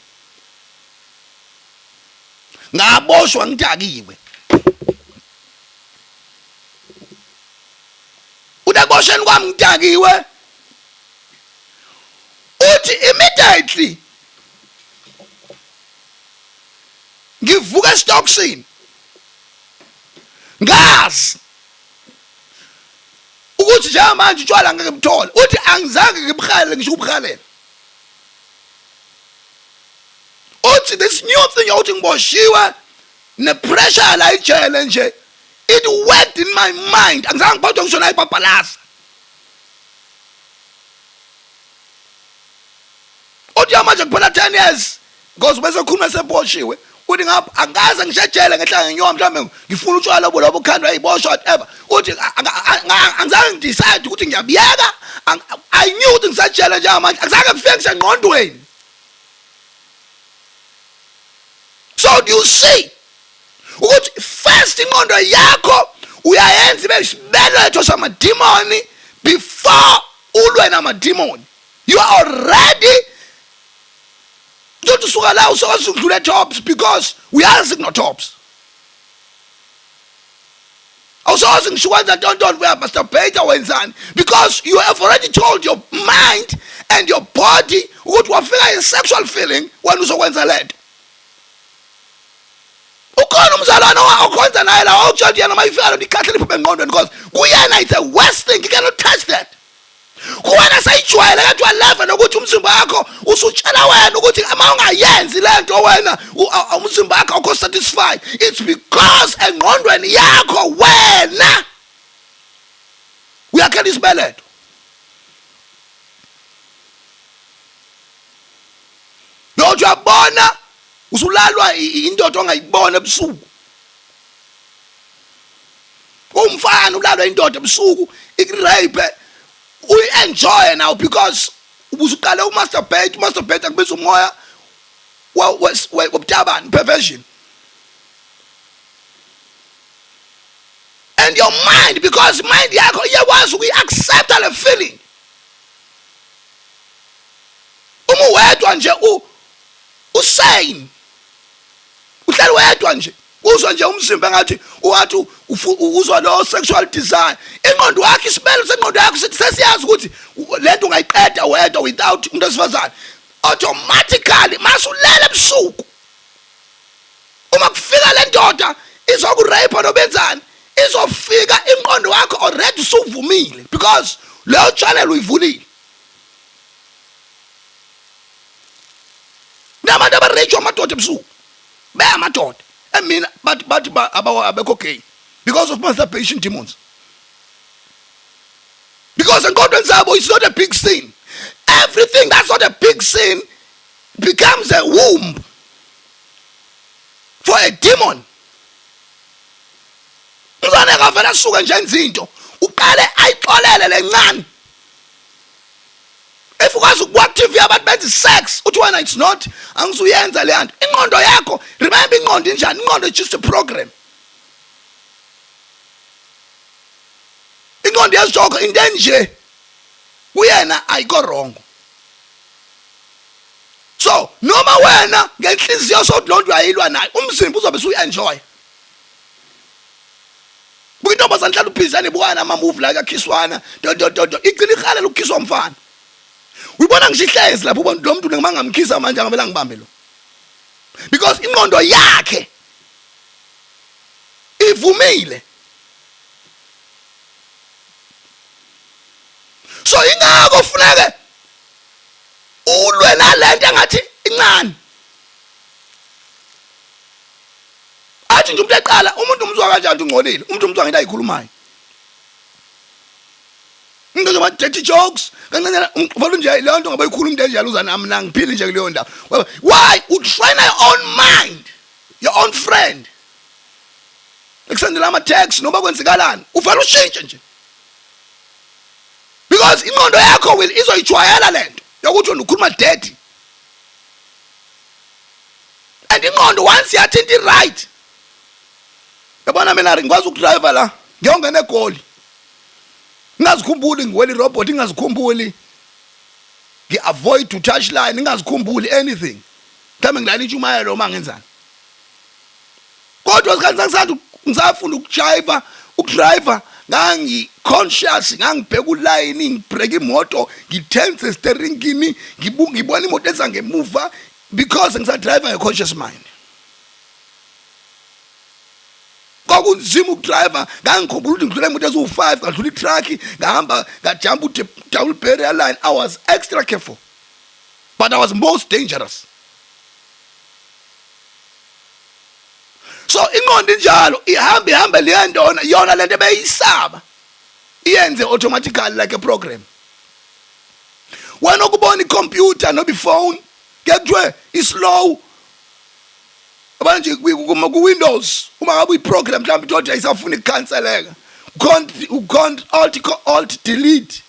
S1: Ngaboshwa ngidakiwe. Utabosheni kwami ngidakiwe. Uthi immediately ngivuka esitoksini ngazi ukuthi nje manje utshwala ngeke ngimthole. Uthi angizange ngibukhalele ngisho ukubukhalela. Uthi this new thing yokuthi ngiboshiwe ne pressure la ijele nje, it worked in my mind. Angizange ngiphathwe ngisho nayi babhalasa. Uthi manje kuphela 10 years because bese khuluma seboshiwe. Uthi ngapha angaze ngishejele ngehlanga nginyoma mhlawumbe ngifuna utshwala lobo khandwa ayiboshwa whatever. Uthi angizange ngidecide ukuthi ngiyabiyeka. I knew ukuthi ngisajele nje manje angizange ngifike ngisengqondweni. So do you see ukuthi first ingqondo yakho uyayenza ibe isibeletho samademoni before ulwe namademoni. You are already don't suka la usokwazi ukudlula tops because uyazi kuno tops. Awusokwazi ngishukwenza tonton uya masturbate wenzani because you have already told your mind and your body ukuthi wafika a sexual feeling when uzokwenza lento. Ukhona umzalwane okhonza naye la awutsho yena mayifika ikhahle liphuphe engqondweni because kuyena it's a worst thing, you cannot touch that. Kuwena sayijwayele kathi walava nokuthi umzimba wakho usutshela wena ukuthi uma ungayenzi lento wena umzimba wakho awukho satisfied. It's because engqondweni yakho wena uyakhela isibeletho. Yothi uyabona usulalwa indoda ongayibona ebusuku. Umfana ulalwa indoda ebusuku ikurape. We enjoy now because ubusuqala umasturbate akubiza umoya wobudabani perversion. And your mind, because mind yakho iyakwazi ukuyi-accept le feeling. Uma wedwa nje usane uhleli wedwa nje uzwa nje umzimba ngathi wathi uzwa lo sexual desire. Ingqondo yakho isibelo sengqondo yakho sithi sesiyazi ukuthi lento ungayiqeda wedwa without umuntu osifazane. Automatically masulela ebusuku uma kufika le ndoda izokurape nobenzani izofika ingqondo yakho already usuvumile because leyo channel uyivulile. Nabantu abarich amadoda ebusuku bayamadoda. I mean, but okay, because of masturbation demons. Because in God's Bible, it's not a big sin. Everything that's not a big sin becomes a womb for a demon. Uzane kavela suka nje izinto uqale ayixolele lencane. If ukwazi ukwa active yabantu benza sex uthi wena it's not angisuyenza le nto ingqondo yakho remember ingqondo injani ingqondo is just a program ingqondo yasijoko into enje kuyena ayikho wrong so noma wena ngenhliziyo sodlonto uyayilwa nayo umzimba uzobe usuyenjoy Buyintombazana hlala uphizane bukana ama move la yakhiswana do igcina ikhalela ukukhiswa umfana uyibona ngishihlezi lapho ubona lo muntu ngimangamkhisa manje angabela ngibambe lo because ingqondo yakhe ivumile so ingako funeke ulwe nalento engathi incane athi nje umuntu eqala umuntu umzwa kanjani ungcolile umuntu umzwa ngento ayikhulumayo ngeke ma dirty jokes kancane ufuna nje leyo nto ngabe ikhuluma into enjalo uzana mina ngiphile nje kuleyo ndawo why you train your own mind your own friend ekusendela ama text noma kwenzikalani ufela ushintshe nje because ingqondo yakho will izoyijwayela lento yokuthi ukhuluma dirty and ingqondo once yathinta right yabona mina ngikwazi ukudrive la ngiyongena egoli ngazikhumbuli ngiweli robot ngazikhumbuli ngiavoid to touch line ngazikhumbuli anything mhlawumbe ngilala intshumayelo uma ngenzani kodwa sikhathi sangisanda ngisafunda ukudriver ngangi conscious ngangibheka uline ngibreak imoto ngitense steeringini ngibona imoto ezangemuva because ngisadriver a conscious mind kwakunzima ukudriver ngangikhumbula ukuthi ngidlule imoto ezu5 ngadlula itruck ngahamba ngajump uthi double barrier line I was extra careful but I was most dangerous so ingqondo njalo ihamba leyandona yona lento beyisaba iyenze automatically like a program wena ukubona icomputer no phone kekuthiwe islow abanje ku Windows uma ngabe uyiprogram mhlawumbe ithi ayisafuna ikukhanseleka alt delete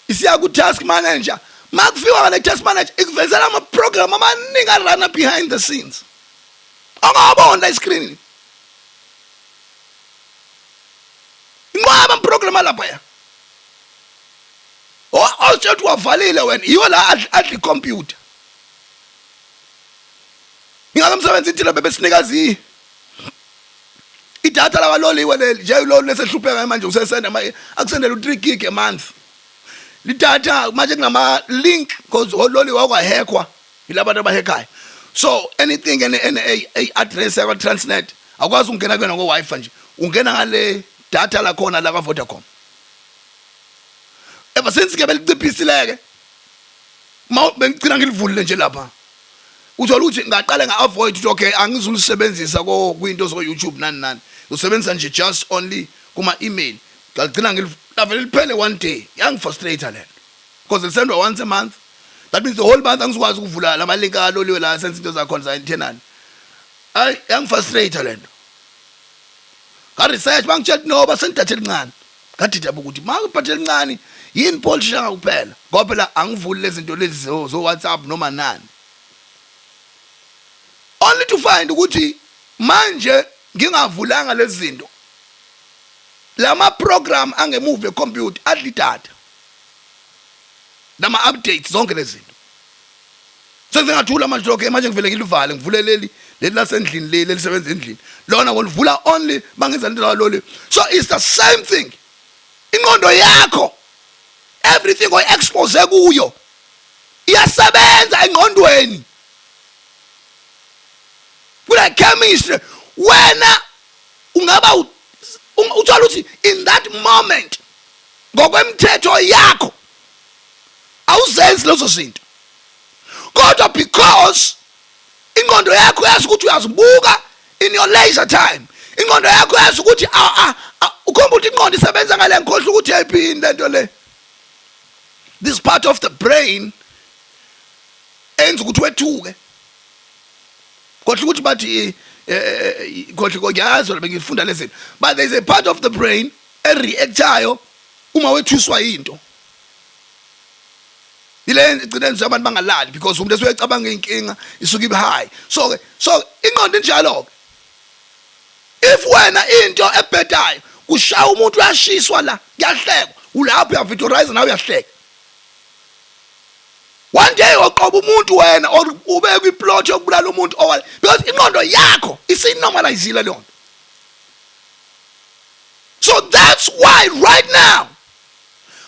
S1: isiya ku task manager makufika ngale task manager ikuvezela ama program amaningi arana behind the scenes angabona la screen ngaba program lapha ya awuthi wavalile wena yiyo la adli computer ngaka umsebenzi ithile bebesinikazi idatha la loliwe leli nje lo lesehlupheka manje usesenda akusendela u3 gig a month lidatha manje kunama link because loliwe wakwahackwa yilabantu abahackayo so anything any address yakwa Transnet akwazi ungena kwena ngo Wi-Fi nje ungena ngale data la khona la ka Vodacom ever since ke beliciphisileke bengicina ngilivulile nje lapha uthola ukuthi ngaqala nga-avoid ukuthi okay angizulisebenzisa kwinto zo YouTube nani usebenzisa nje just only kuma email ngagcina ngilivele liphele one day yangifrustrate lento because lisendwa once a month that means the whole month angizokwazi ukuvula lama link aloliwe la sense into zakhona za internal ay yangifrustrate lento ka research bangitshela no basendathe lincane ngadida ukuthi makuphathe lincane yini polish kuphela ngoba phela angivuli lezi zinto lezi zo WhatsApp noma nani only to find ukuthi manje ngingavulanga lezi zinto lama program angemuva ecomputer adli data nama updates zonke lezi zinto sengathula manje okay manje ngivele ngilivale ngivule leli lasendlini leli lisebenza endlini lona ngolivula only bangenza into lolu so it's the same thing ingqondo yakho everything oy expose kuyo iyasebenza engqondweni kula chemistry wena ungaba uthola ukuthi in that moment ngokwemthetho yakho awuzenzi lezo zinto kodwa because ingqondo yakho yazi ukuthi uyazibuka in your leisure time ingqondo yakho yazi ukuthi ukhombula ukuthi ingqondo isebenza ngale ngikhohle ukuthi yayiphini lento le this part of the brain enza ukuthi wethuke kodwa ukuthi bathi kodwa ngiyazi wena bengifunda lezi but there is a part of the brain reactayo uma wethuswa into ile igcine abantu bangalali because umuntu esuyacabanga inkinga isuka ibe high. So ingqondo njalo if wena into ebhedayo kushaya umuntu uyashiswa la kuyahlekwa ulapho uyavictorize nawe uyahleka. One day waqoba umuntu wena or ubeka iplot yokubulala umuntu owala because ingqondo yakho isinormalizile leyo. So that's why right now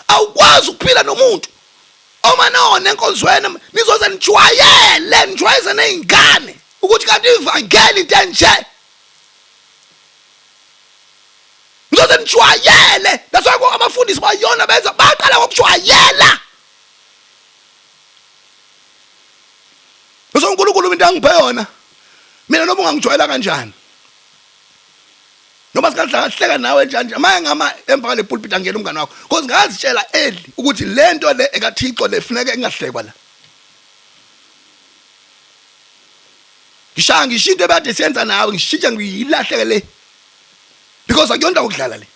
S1: awukwazi ukuphila nomuntu oma none enkonzweni nizoze nijwayeze nezingane ukuthi kanti ivangeli into enje. Nizoze nijwayele. That's why abafundisi bayona benza baqala ngokujwayela. Bese uNkulunkulu into angiphe yona mina noma ungangijwayela kanjani noma sikahleka nawe njani manje ngama emva le pulpit angena umngane wakho because ngazitshela early ukuthi lento le ekaThixo lefuneka ingahlekwa la. Ngisho into ebade siyenza nawe ngishintsha ngiyilahleke le because akuyonda ukudlala le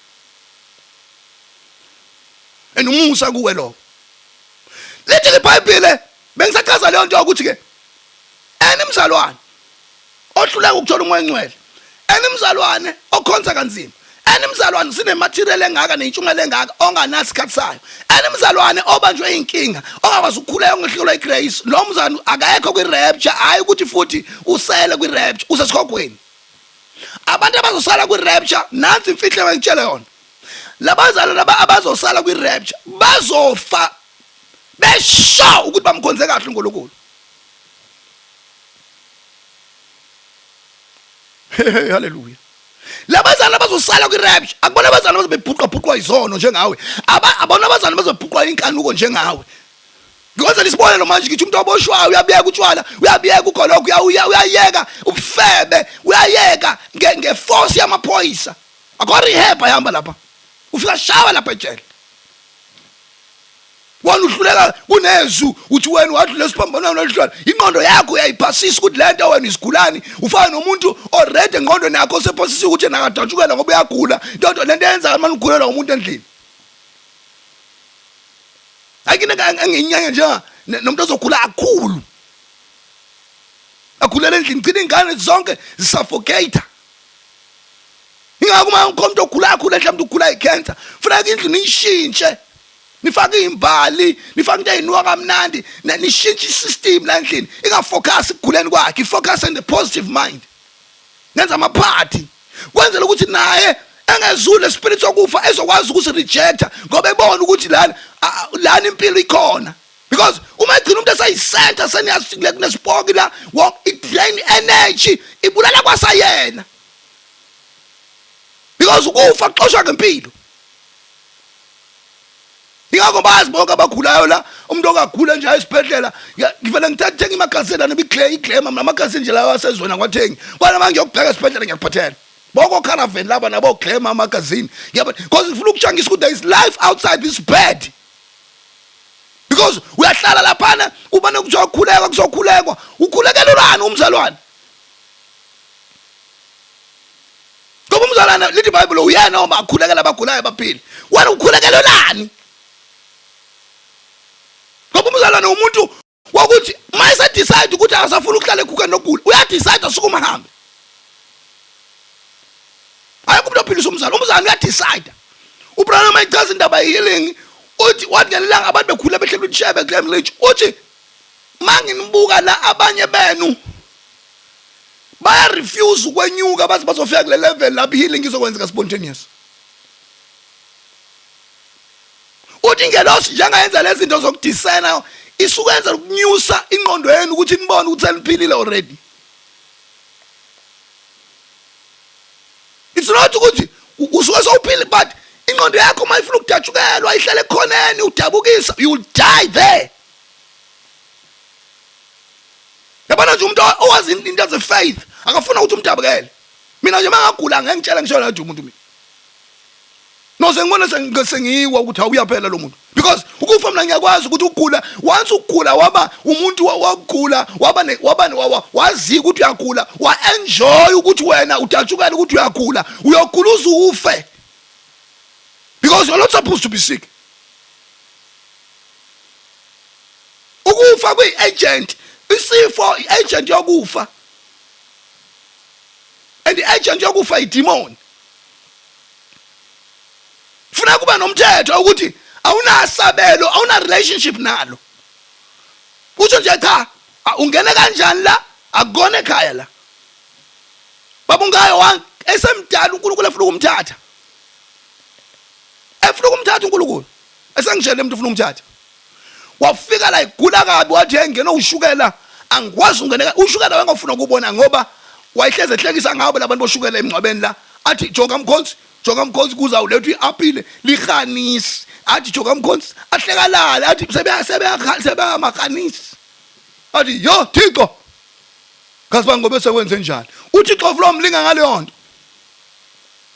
S1: enumusa kuwe lo. Lithi iBhayibheli bengisachaza leyo nto ukuthi ke enimzalwane ohluleka ukuthola umoya engcwele, enimzalwane okhonza kanzima, enimzalwane sine material engaka nentshungela engaka onganasikhathi sayo, enimzalwane obanjwe inkinga ongakwazi ukukhuleka ongehlelwa igrace. Lo mzalwane akayekho kwi-rapture, hayi ukuthi futhi usele kwi-rapture usesikhokhweni. Abantu abazosala kwi-rapture nansi imfihlo engitshela yona, labazalwane laba abazosala kwi-rapture bazofa besho ukuthi bamkhonze kahle uNkulunkulu. Hallelujah. Labazalwane bazosala kwi-rapture akubona abazalwane bazobebhuqwa izono njengawe, abona abazalwane bazobhuqwa inkanuko njengawe. Ngoba lisibonelo manje ngithi umuntu oboshwayo uyabiyeka utshwala, uyabiyeka ukholoku, uyayeka ubufebe, uyayeka ngeforce yamaphoyisa. Akho rehab ayihamba lapha. Ufika shawa lapha ejele. Wona uhluleka kunezu uthi wena wadlula esiphambano nohlala. Ingqondo yakho uyayiphasisa ukuthi lento wena isigulani, ufana nomuntu already engqondo yakho sephasisa ukuthi nakadatshukela ngoba uyagula. Into lento yenza manje ugulela umuntu endlini. Ayikina anginyanya nje nomuntu ozogula kakhulu. Agulela endlini gcina ingane zonke zisuffocate. Ingakuma umuntu ogula kakhulu mhlawumbe ugula icancer. Funeka indlu nishintshe. Nifake imbali, nifake into eyinuka kamnandi, nishintshe isystem la endlini. Ingafocus ekuguleni kwakhe, ifocus on the positive mind. Nenza amaphathi. Kwenzela ukuthi naye engezule spirit sokufa ezokwazi ukuthi rejecta ngoba ebona ukuthi lana impilo ikhona. Because uma egcina umuntu esayisenta seniyasile kunespoki la it drain energy ibulala kwasayena. Because ukufa kuxoshwa ngempilo. Ingakho bazi bonke abakhulayo la umuntu okagula nje esibhedlela ngivela ngithathe imagazini la nebiclaim namagazini nje lawa asezona kwathengi bona manje ngiyokubheka esibhedlela ngiyakuphathela boko caravan laba nabo claim amagazini because ngifuna ukuchangisa ukuthi there is life outside this bed. Because uyahlala lapha ubane kuzokhulekwa ukhulekela ulana umzalwane ngoba umzalwane lithi iBhayibheli uyena uma akhulekela abagulayo baphile wena ukhulekela ulani ngoba umzalwane umuntu wokuthi mayise decide ukuthi akasafuna ukuhlala ekhukeni nokugula uyadecide asukuma hambe. Ayikho umuntu ophilisa umzalwane uyadecide. Ubrana mayichaza indaba healing uthi wathi ngelanga abantu bekhula behlele utshebe Glam Ridge uthi manginibuka la abanye benu baya refuse ukwenyuka bathi bazofika kule level lapho healing izokwenzeka spontaneous. Uthi ngelosi njengayenza lezi zinto zokudesigner isukwenza ukunyusa ingqondo yenu ukuthi nibone ukuthi seniphilile already. It's not ukuthi usuke sowuphile but ingqondo yakho mayifuna ukudatshukelwa ihlele khoneni udabukisa you will die there. Yabona nje umuntu owazi into ze faith akafuna ukuthi umdabukele. Mina nje mangagula ngengitshela ngishona nje umuntu mina. Noze ngibona sengiyiwa ukuthi awuyaphela lo muntu because ukufa mina ngiyakwazi ukuthi ukugula once ukugula waba umuntu wakugula waba wazi ukuthi uyagula wa enjoy ukuthi wena udatshukela ukuthi uyagula uyogula uzufe because you're not supposed to be sick. ukufa kuyi-agent, isifo i-agent yokufa, and i-agent yokufa idemon. Funeka kuba nomthetho ukuthi awunasabelo, awuna-relationship nalo. Utsho nje cha, ungene kanjani la, akukona ekhaya la. Babungayo esemdala uNkulunkulu efuna ukumthatha. Efuna ukumthatha uNkulunkulu. Esengitshele umuntu ufuna ukumthatha. Wafika la igula kabi wathi engena ushukela, angikwazi ungene. Ushukela wengafuna ukubona ngoba wayihleze ehlekisa ngabo labantu boshukela emncwabeni la. Athi joka mkhonzi kuza ulethu iapile lihanisi. Athi joka mkhonzi ahlekalala, athi sebe makhanisi. Athi yo Thixo, kazi bangobe sekwenze njani. UThixo ufuna umlinga ngaleyo nto,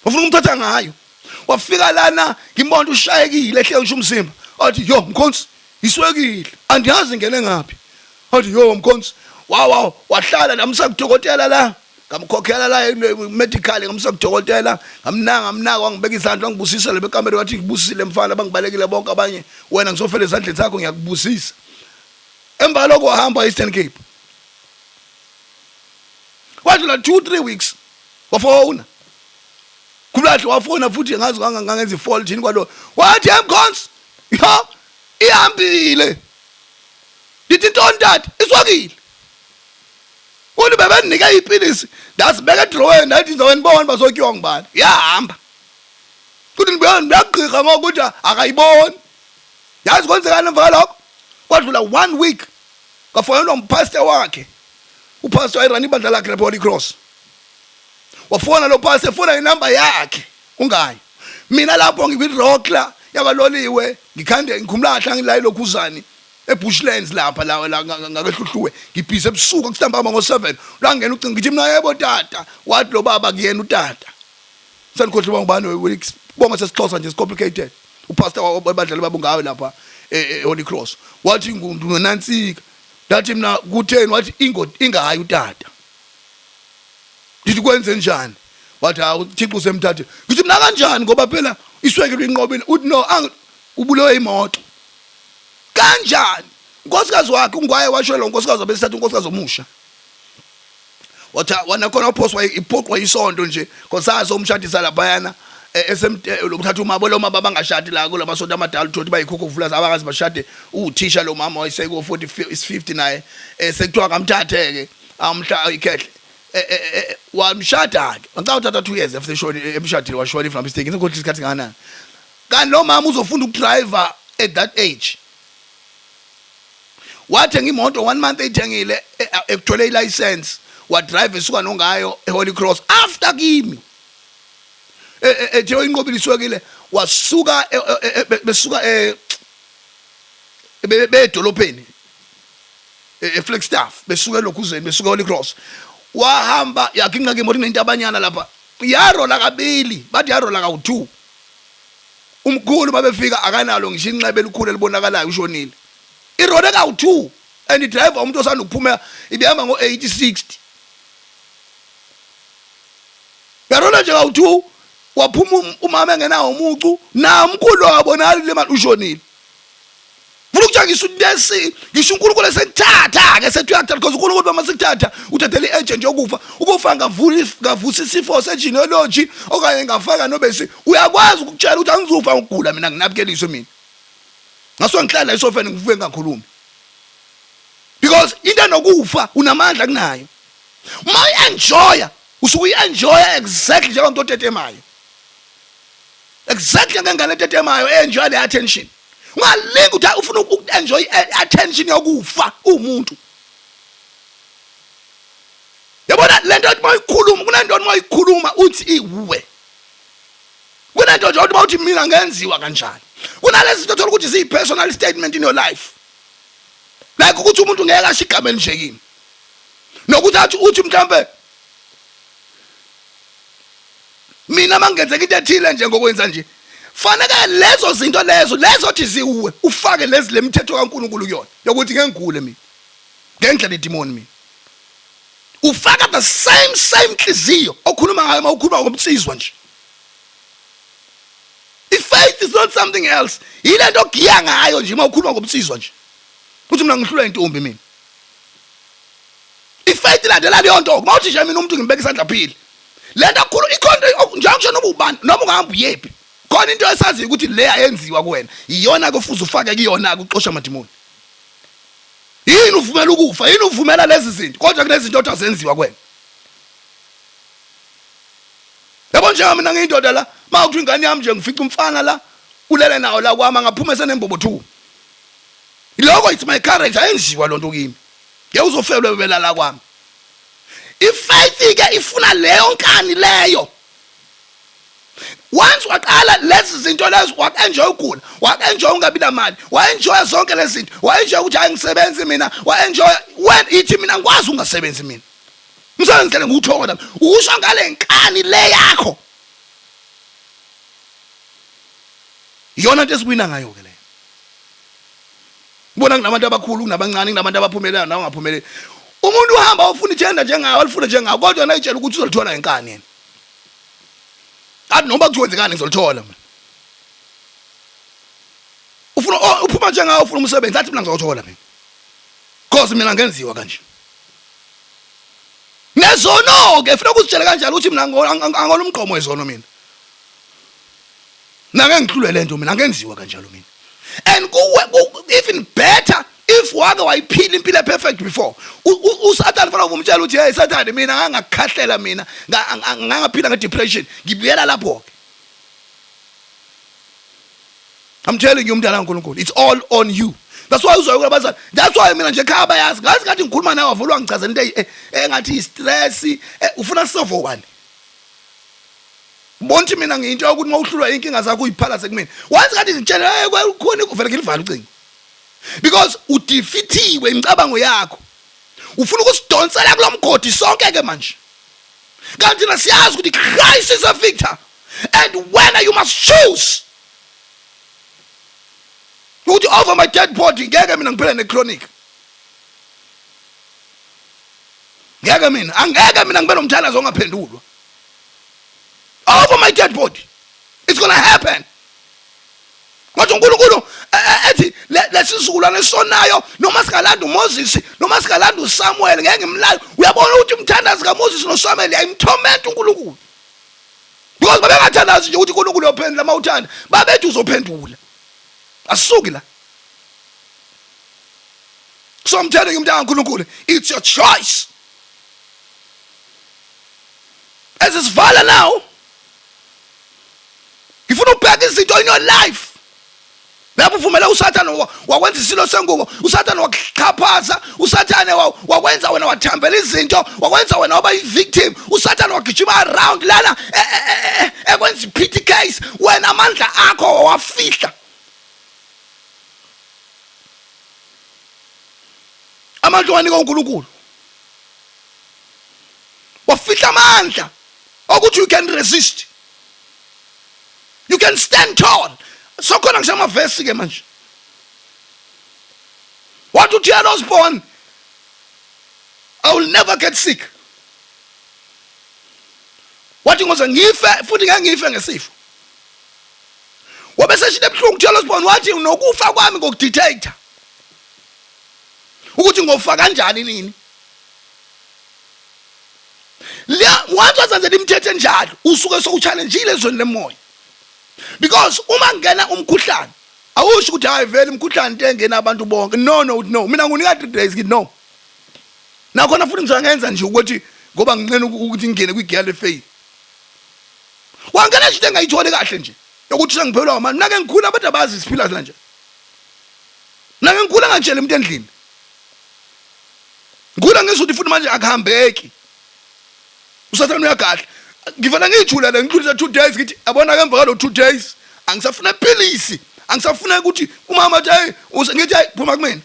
S1: ufuna umthatha ngayo. Wafika lana ngimbona ushayekile ehle usho umzimba. Athi yo mkhonzi iswekile, andiyazi ngene ngaphi. Athi yo mkhonzi wahlala namsa kudokotela la, ngamkhokhela la medical, ngamsa kudokotela, ngamnanga wangibeka izandla wangibusisa le bekamera wathi ngibusisile mfana bangibalekile bonke abanye, wena ngizofela ezandleni zakho ngiyakubusisa. Emva lokho wahamba Eastern Cape. Kwathi la 2-3 weeks wafona. Kubulahle wafona futhi ngazi ngangenza ifault yini kwalo. Wathi emkhonzi, yo ihambile. Dithi ntontati iswakile. Uthi bebenika ipilisi, dasibeka edrawini nathi ngizowenibona bazokyiwa ngibani. Yahamba. Kuthi ngiyagqirha ngokuthi akayiboni. Yazi kwenzekani emva lokho? Kwadlula 1 week kafonelwa umpastor wakhe. Upastor ayirani ibandla lakhe lapha Holy Cross. Wafona lo pastor, efona inamba yakhe ungayi. Mina lapho ngibirockla yakaloliwe, ngikhande ngikhumlahla ngilayi lokhuzani eBushlands lapha la ngakehluhluwe. Ngibhize ebusuku kusambama ngo7. La ngena ucinga ngithi mina yebo tata, wathi lo baba kuyena utata. Sanikhohle ngubani bonga sesixhosa nje complicated. Upastor wabandla lababungayo lapha Holy Cross. Wathi ngunanansika. Dathi mina kutheni, wathi ingayi utata. Ndithi kwenze njani? Wathi hawu Thixo usemthathe. Ngithi mina kanjani ngoba phela iswekile inqobile. Uthi no, ubulewe imoto. Kanjani? Unkosikazi wakhe ungwaye washola unkosikazi obesithatha unkosikazi omusha. Wathi wana khona uphoswa iphoqwa isonto nje ngosazo umshadisa laphayana lokuthatha umama lo mama bangashadi la kulamasonto amadala uthi bayikhokho kuvula abakazi bashade. Uthisha lo mama wayeseko 40 naye sekuthiwa kamthatheke amhla ikhehle wamshada ke ngicela uthatha 2 years after shoni emshadile washona if I'm mistaken ukuthi isikhathi ngana kanti lo mama uzofunda ukudriver at that age. Wathenga imoto 1 month eyithengile ekuthole ilicense wa drive esuka nongayo eHoly Cross after kimi ethe inqobile iswekile wasuka besuka bedolopeni eFlagstaff besuka lokhuzeni besuka Holy Cross wahamba yakinqa ke imoto inentabanyana lapha yarola kabili bathi yarola ka2 umkhulu babefika akanalo ngisho inxebe elikhulu elibonakalayo ushonile irole ka2 and idriver umuntu osanda ukuphuma ibihamba ngo80-60 yarola nje ka2 waphuma umama engenawo umucu na umkhulu wabonali le mali ushonile. Vula ukujangisa ubesi ngisho uNkulunkulu esekuthatha ke sethu yakuthatha because uNkulunkulu bama sekuthatha uthathele iagent yokufa ukufa ngavusa isifo segenealogy okanye ngafaka nobesi uyakwazi ukutshela ukuthi angizufa ngigula mina nginabukeliswe mina ngaso ngihlala esofeni ngivuke ngakhuluma because into nokufa unamandla kunayo uma enjoy usuku enjoy exactly njengomuntu otetemayo exactly ngengane etetemayo enjoy the attention. Ungalinga ukuthi ufuna uku-enjoy attention yokufa umuntu. Yabona lento othi mayikhuluma kunento othi mayikhuluma uthi iwe. Kunento nje othi mawuthi mina ngenziwa kanjani. Kunalezi zinto thola ukuthi ziyi-personal statement in your life. Like ukuthi umuntu ngeke asho igama elinjekini. Nokuthi athi uthi mhlambe mina mangenzeka into ethile nje ngokwenza nje. Fanele lezo zinto lezo thi ziwe ufake lezi lemithetho kaNkulunkulu kuyona yokuthi ngengigule mina ngendlela idemoni mina ufaka the same inhliziyo okhuluma ngayo mawukhuluma ngomsizwa nje. Faith is not something else. Ile nto giya ngayo nje mawukhuluma ngomsizwa nje. uthi mina ngihlulwa intombi mina. Ifaith ilandela leyo nto. Mawuthi nje mina umuntu ngibeka isandla phili. Lento khulu ikhona njengokusho noba ubani noma ungahamba uyephi. Khona into esaziyo ukuthi le ayenziwa kuwena. Iyona kufuza ufake kuyona ukuxosha amadimoni. Yini uvumela ukufa? Yini uvumela lezi zinto? Kodwa kunezinto othi azenziwa kuwena. Yabo nje mina ngiyindoda la, mawuthi ingane yami nje ngifica umfana la, ulele nawo la kwami ngaphuma esenembobo 2. Iloko it's my courage ayenziwa lonto kimi. Ke uzofelwe belala kwami. Ifaith ke ifuna leyo nkani leyo. Once waqala lezi zinto lezi wakenjoy ukugula, wakenjoy ungabi namali, waenjoy zonke lezi zinto, waenjoy ukuthi angisebenzi mina, waenjoy when ithi mina ngikwazi ungasebenzi mina. Msebenzi ngeke nguthokoza, usho ngale nkani le yakho. Yona into esiwina ngayo ke le. Ubona kunabantu abakhulu kunabancane kunabantu abaphumelelayo nawo ngaphumeleli. Umuntu uhamba ufuna ithenda njengawe alifuna njengawe kodwa nayitshela ukuthi uzolithola enkani yena. Athi noma kuthwenzekani ngizolithola mina. Ufuna uphuma njengawe ufuna umsebenzi athi mina ngizothola mina. Because mina ngenziwa kanje. Nezono ke ufuna ukuzitshela kanjalo ukuthi mina angona umqomo wezono mina. Nake ngihlulwe lento mina ngenziwa kanjalo mina. And even better if wake wayiphila impilo perfect before. Usathane fana umtshela ukuthi hey Sathane mina angakhahlela mina ngangaphila ngedepression ngibuyela lapho ke. I'm telling you umntana kaNkulunkulu it's all on you. That's why uzoyeka abazali. That's why mina nje ekhaya bayazi. Ngazi kathi ngikhuluma nawe avulwa ngichazela into engathi i-stress ufuna sofo wani. Bonke mina ngiyinto ukuthi mawuhlulwa inkinga zakho uyiphala sekumina. Wazi kathi ngitshela hey khona uvele ngilivala ucingo. Because udefeatiwe imicabango yakho. Ufuna ukusidonsela kulomgodi sonke ke manje. Kanti nasiyazi ukuthi Christ is a victor. And when you must choose. Ukuthi over my dead body ngeke mina ngiphele nechronic. Ngeke mina angeke mina ngibe nomthalazo ongaphendulwa. Over my dead body. It's going to happen. Kodwa uNkulunkulu ethi lesizulwane esonayo noma sikalanda uMoses noma sikalanda uSamuel ngeke ngimlala. Uyabona ukuthi umthandazi kaMoses noSamuel ayimthomenta uNkulunkulu. Because babengathandazi nje ukuthi uNkulunkulu uyophendula mawuthanda. Babethi uzophendula. Asuki la. So I'm telling you umntana kaNkulunkulu, it's your choice. As it's valid now. Ifuna ubheka izinto in your life. Lapho uvumela uSathane wakwenza isilo sengubo, uSathane wakuxhaphaza, uSathane wakwenza wena wathambela izinto, wakwenza wena waba i-victim, uSathane wagijima around lana ekwenza i-pity case wena amandla akho wafihla. Amandla wanika uNkulunkulu. Wafihla amandla ukuthi you can resist. You can stand tall. So khona ngisama verse ke manje. What would Jan Osborne? I will never get sick. Wathi ngoze ngife futhi ngeke ngife ngesifo. Wabese shide ebuhlungu Jan Osborne wathi nokufa kwami ngokudictator. Ukuthi ngofa kanjani nini? La once wazenza imithetho enjalo usuke sokuchallenge ezweni lemoya. Because uma ngena umkhuhlane awusho ukuthi hayi vele umkhuhlane into engena abantu bonke. No mina ngunika 3 days ngithi no. Nakhona futhi ngizangenza nje ukuthi ngoba nginqena ukuthi ngingene kwigear lefaith. Wangena nje engayitholi kahle nje. Ukuthi sengiphelwa amandla. Nake ngikhula abantu abazi isiphila kanje. Nake ngikhula kanjela umuntu endlini. Ngikhula ngizothi futhi manje akuhambeki. Usathane uyagahle. Ngivela ngijulele ngidlulisa 2 days ngithi abona ke emva kwalo 2 days angisafuna iphilisi angisafuna ukuthi umama athi hey ngithi hey phuma kumina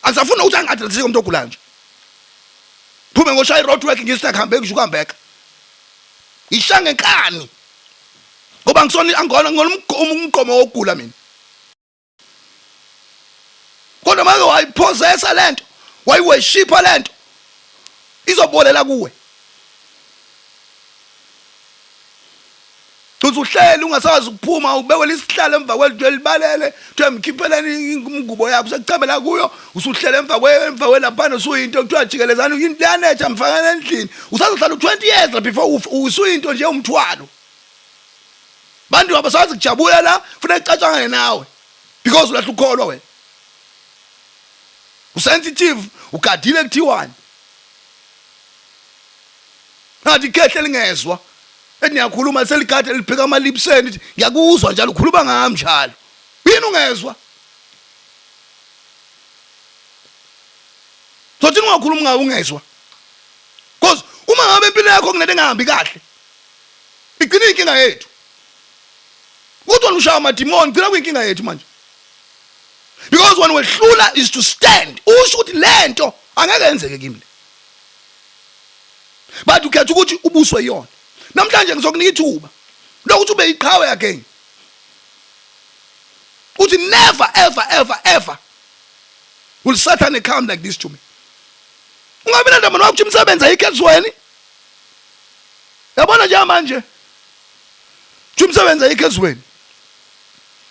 S1: angisafuna ukuthi angadreseke umuntu ogula nje phume ngoshaya road work ngisita kuhambe ngisho kuhambeka ishange nkani ngoba ngisona angona ngomqomo wokugula mina kodwa manje wayipossessa lento wayiweshipa lento izobolela kuwe. Uthi uhleli ungasazi ukuphuma ubekwe isihlalo emva kwelithu elibalele kuthiwa mkhipheleni ingubo yakho sekuchabela kuyo usuhlele emva kwelaphana usuyinto kuthiwa jikelezana into yanetsha mfakane endlini usazohlala 20 years before usuyinto nje umthwalo. Bantu abasazi kujabula la kufanele icatshangane nawe because ulahla ukholwa wena. Usensitive ugadile kuthiwani. Ngathi ikhehle lingezwa. Eniyakhuluma seligade liphika amalipseni ngiyakuzwa njalo ukhuluma ngami njalo. Yini ungezwa? Sothi ungakhuluma ngawe ungezwa. Because uma ngabe impilo yakho kunento engahambi kahle. Igcina inkinga yethu. Kodwa ushaya amadimoni gcina kuyinkinga yethu manje. Because when wehlula is to stand. Usho ukuthi lento angeke yenzeke kimi. But ukhetha ukuthi ubuswe yona. Namhlanje ngizokunika ithuba lokuthi ube iqhawe again. Uthi never ever will Satan come like this to me. Ungabe nandaba nokuthi umsebenzi ayikho ezweni. Yabona nje manje. Uthi umsebenzi ayikho ezweni.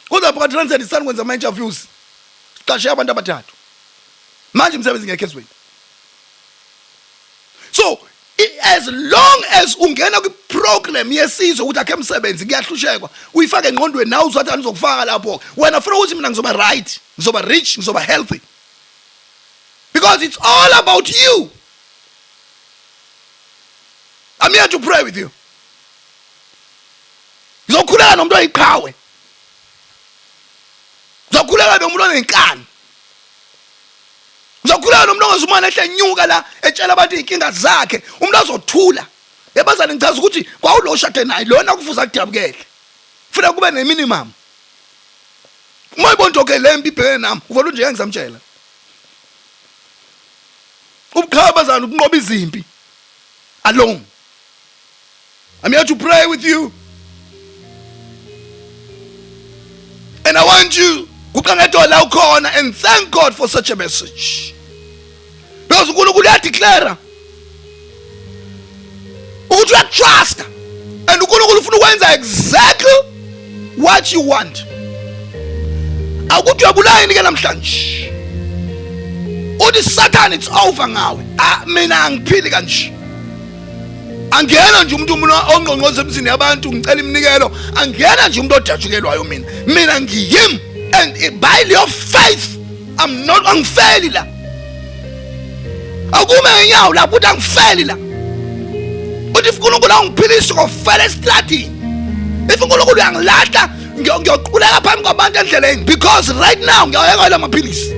S1: Kodwa phakathi translate isani kwenza ama interviews. Siqashe abantu abathathu. Manje umsebenzi ngekho ezweni. So as long as ungena kwi program yesizwe ukuthi akhe umsebenzi kuyahlushekwa uyifake engqondweni nawe uzathi anizokufaka lapho wena ufuna ukuthi mina ngizoba right ngizoba rich ngizoba healthy because it's all about you. I'm here to pray with you. Ngizokhuleka nomuntu oyiqhawe. Ngizokhuleka nomuntu onenkani. Ngizokhuleka nomuntu ongazumana ehlenyuka la etshela abantu inkinga zakhe umuntu azothula. Yabazana ngichaza ukuthi kwawulo shade naye lona kufuza kudabukele. Kufanele kube ne minimum. Uma ibonto ke lempi ibheke nami uvela nje ngizamtshela. Ubukhabazana ukunqoba izimpi alone. I'm here to pray with you. And I want you kuqangedola ukhona and thank God for such a message. Because uNkulunkulu uyadeclare ukuthi uyatrust and uNkulunkulu ufuna ukwenza exactly what you want. Akuthi uyabulaya ke namhlanje. Uthi Satan it's over ngawe. Mina angiphili kanje. Angena nje umuntu ongqongqoza emzini yabantu ngicela iminikelo angena nje umuntu odatshukelwayo mina ngiyimi and by your faith I'm not angifeli la akume nyawo lapho uthi angifeli la uthi uNkulunkulu angiphilise ngofela esitratini if uNkulunkulu uyangilahla ngiyoqhuleka phambi kwabantu endleleni because right now ngiyayeka la maphilisi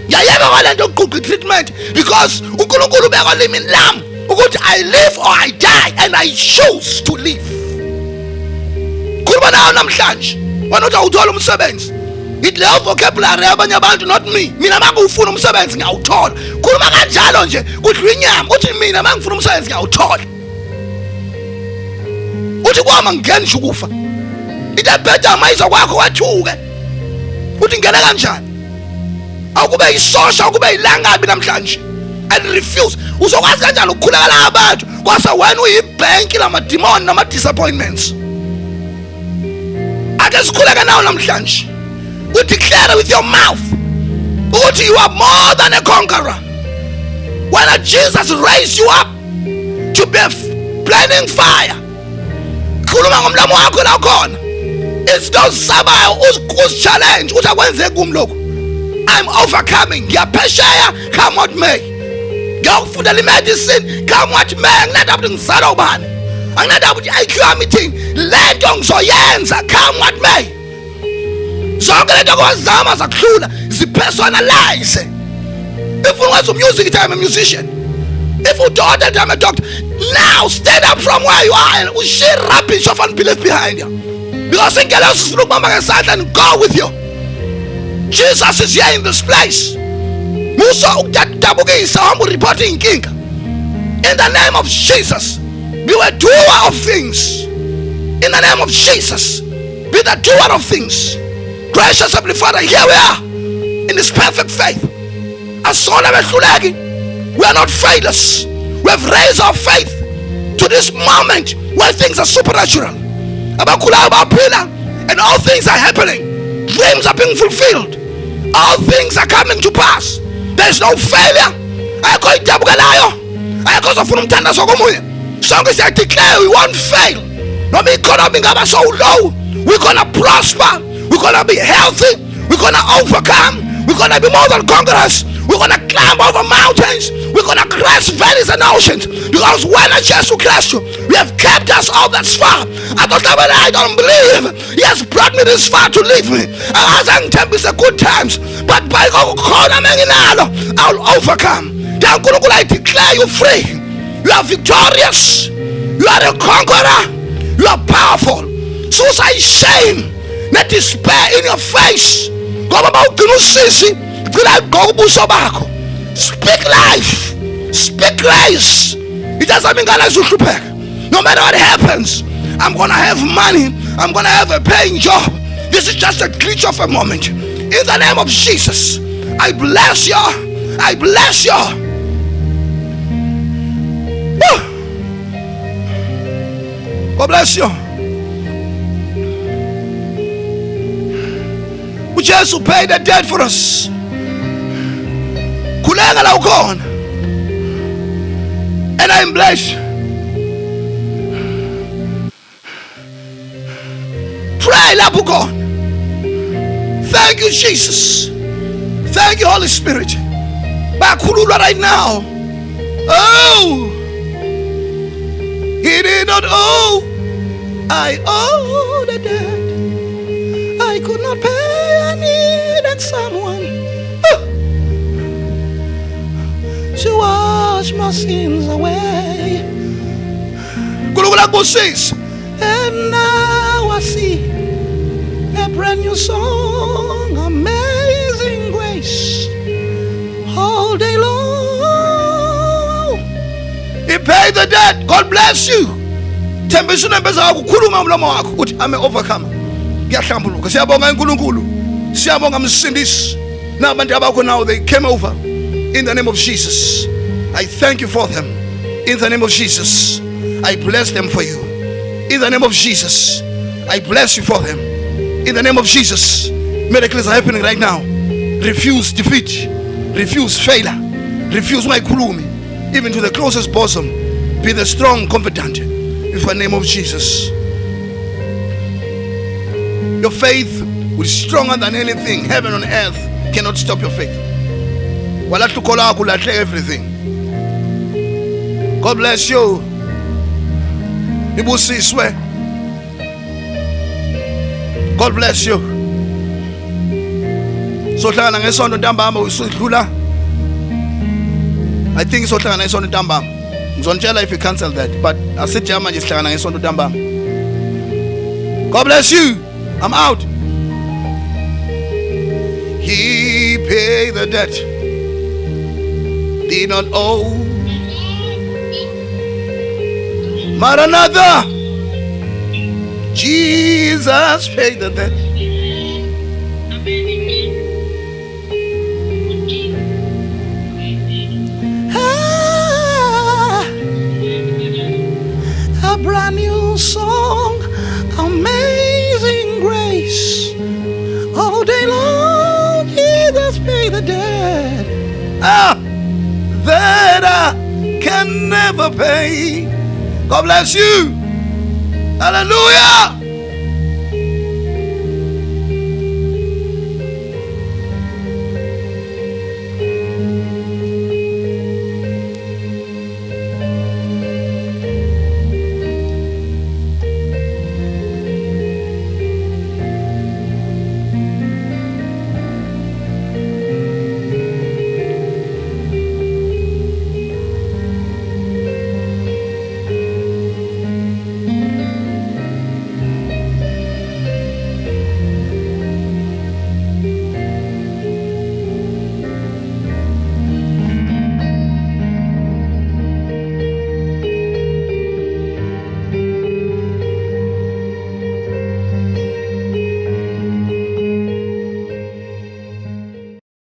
S1: ngiyayeka kwalento yokuqhuqa treatment because uNkulunkulu ubeka limini lami ukuthi I live or I die and I choose to live. Kuba nawo namhlanje wena uthi awuthola umsebenzi ithi leyo vocabulary yabanye abantu not me mina mangufuna umsebenzi ngiyawuthola khuluma kanjalo nje kudlwa inyama uthi mina mangifuna umsebenzi ngiyawuthola uthi kwama ngenje ukufa ite better mayizwa kwakho wathuke uthi ngena kanjani awukube isosha ukube ilangabi namhlanje and refuse uzokwazi kanjani ukukhulekela abantu kwasa wena uyibank lama demon nama disappointments ake sikhuleka nawo namhlanje you declare with your mouth that you are more than a conqueror. When Jesus raised you up to be burning fire, it's those sabayo who's challenge I'm overcoming. Come what may. Medicine, come what may. Come what may. Zonke lento kwazama zakuhlula zipersonalize. If you want some music, I'm a musician. If you daughter, I'm a doctor. Now stand up from where you are and share rubbish of unbelief behind you. Because in Galatians look mama and go with you. Jesus is here in this place. Musa ukutabuki samu reporting king. In the name of Jesus, be a doer of things. In the name of Jesus, be the doer of things. Gracious Heavenly Father, here we are in this perfect faith. As long as we are not faithless. We have raised our faith to this moment where things are supernatural. Abakhulayo baphila, and all things are happening. Dreams are being fulfilled. All things are coming to pass. There is no failure. Ayikho idabukelayo, ayikho ozofuna umthandazo komunye. Sonke siya declare we won't fail. Noma economy ngaba so low, we're gonna prosper. We're gonna be healthy. We're gonna overcome. We're gonna be more than conquerors. We're gonna climb over mountains. We're gonna cross valleys and oceans. Because when Jesus Christ, we have kept us all thus far. I don't believe He has brought me this far to leave me. I was it's a good times, but by God, I'll overcome. I declare you free. You are victorious. You are a conqueror. You are powerful. So say shame, not despair in your face. Speak life. Speak grace. It doesn't mean no matter what happens, I'm gonna have money. I'm gonna have a paying job. This is just a glitch of a moment. In the name of Jesus, I bless you. I bless you. God bless you. Jesus paid the debt for us. Kulenga la ukona. And I'm blessed. Pray la ukona. Thank you, Jesus. Thank you, Holy Spirit. Bakulula right now. Oh, He did not owe. I owe the debt. I could not pay. I needed someone to wash my sins away. And now I see a brand new song, Amazing Grace, all day long. He paid the debt. God bless you. I'm an overcomer. Siyabonga uNkulunkulu, siyabonga msindisi. Nabantu abakho now, they came over in the name of Jesus. I thank you for them in the name of Jesus. I bless them for you in the name of Jesus. I bless you for them in the name of Jesus. Miracles are happening right now. Refuse defeat, refuse failure, refuse my kulumi, even to the closest bosom. Be the strong, confident in the name of Jesus. Your faith will be stronger than anything. Heaven and earth cannot stop your faith. Everything. God bless you. God bless you. So I think so if you cancel that, but I said God bless you. I'm out. He paid the debt. Did not owe. Maranatha. Jesus paid the debt. A brand new song, Amazing Grace. All day long, Jesus paid the debt. That I can never pay. God bless you. Hallelujah.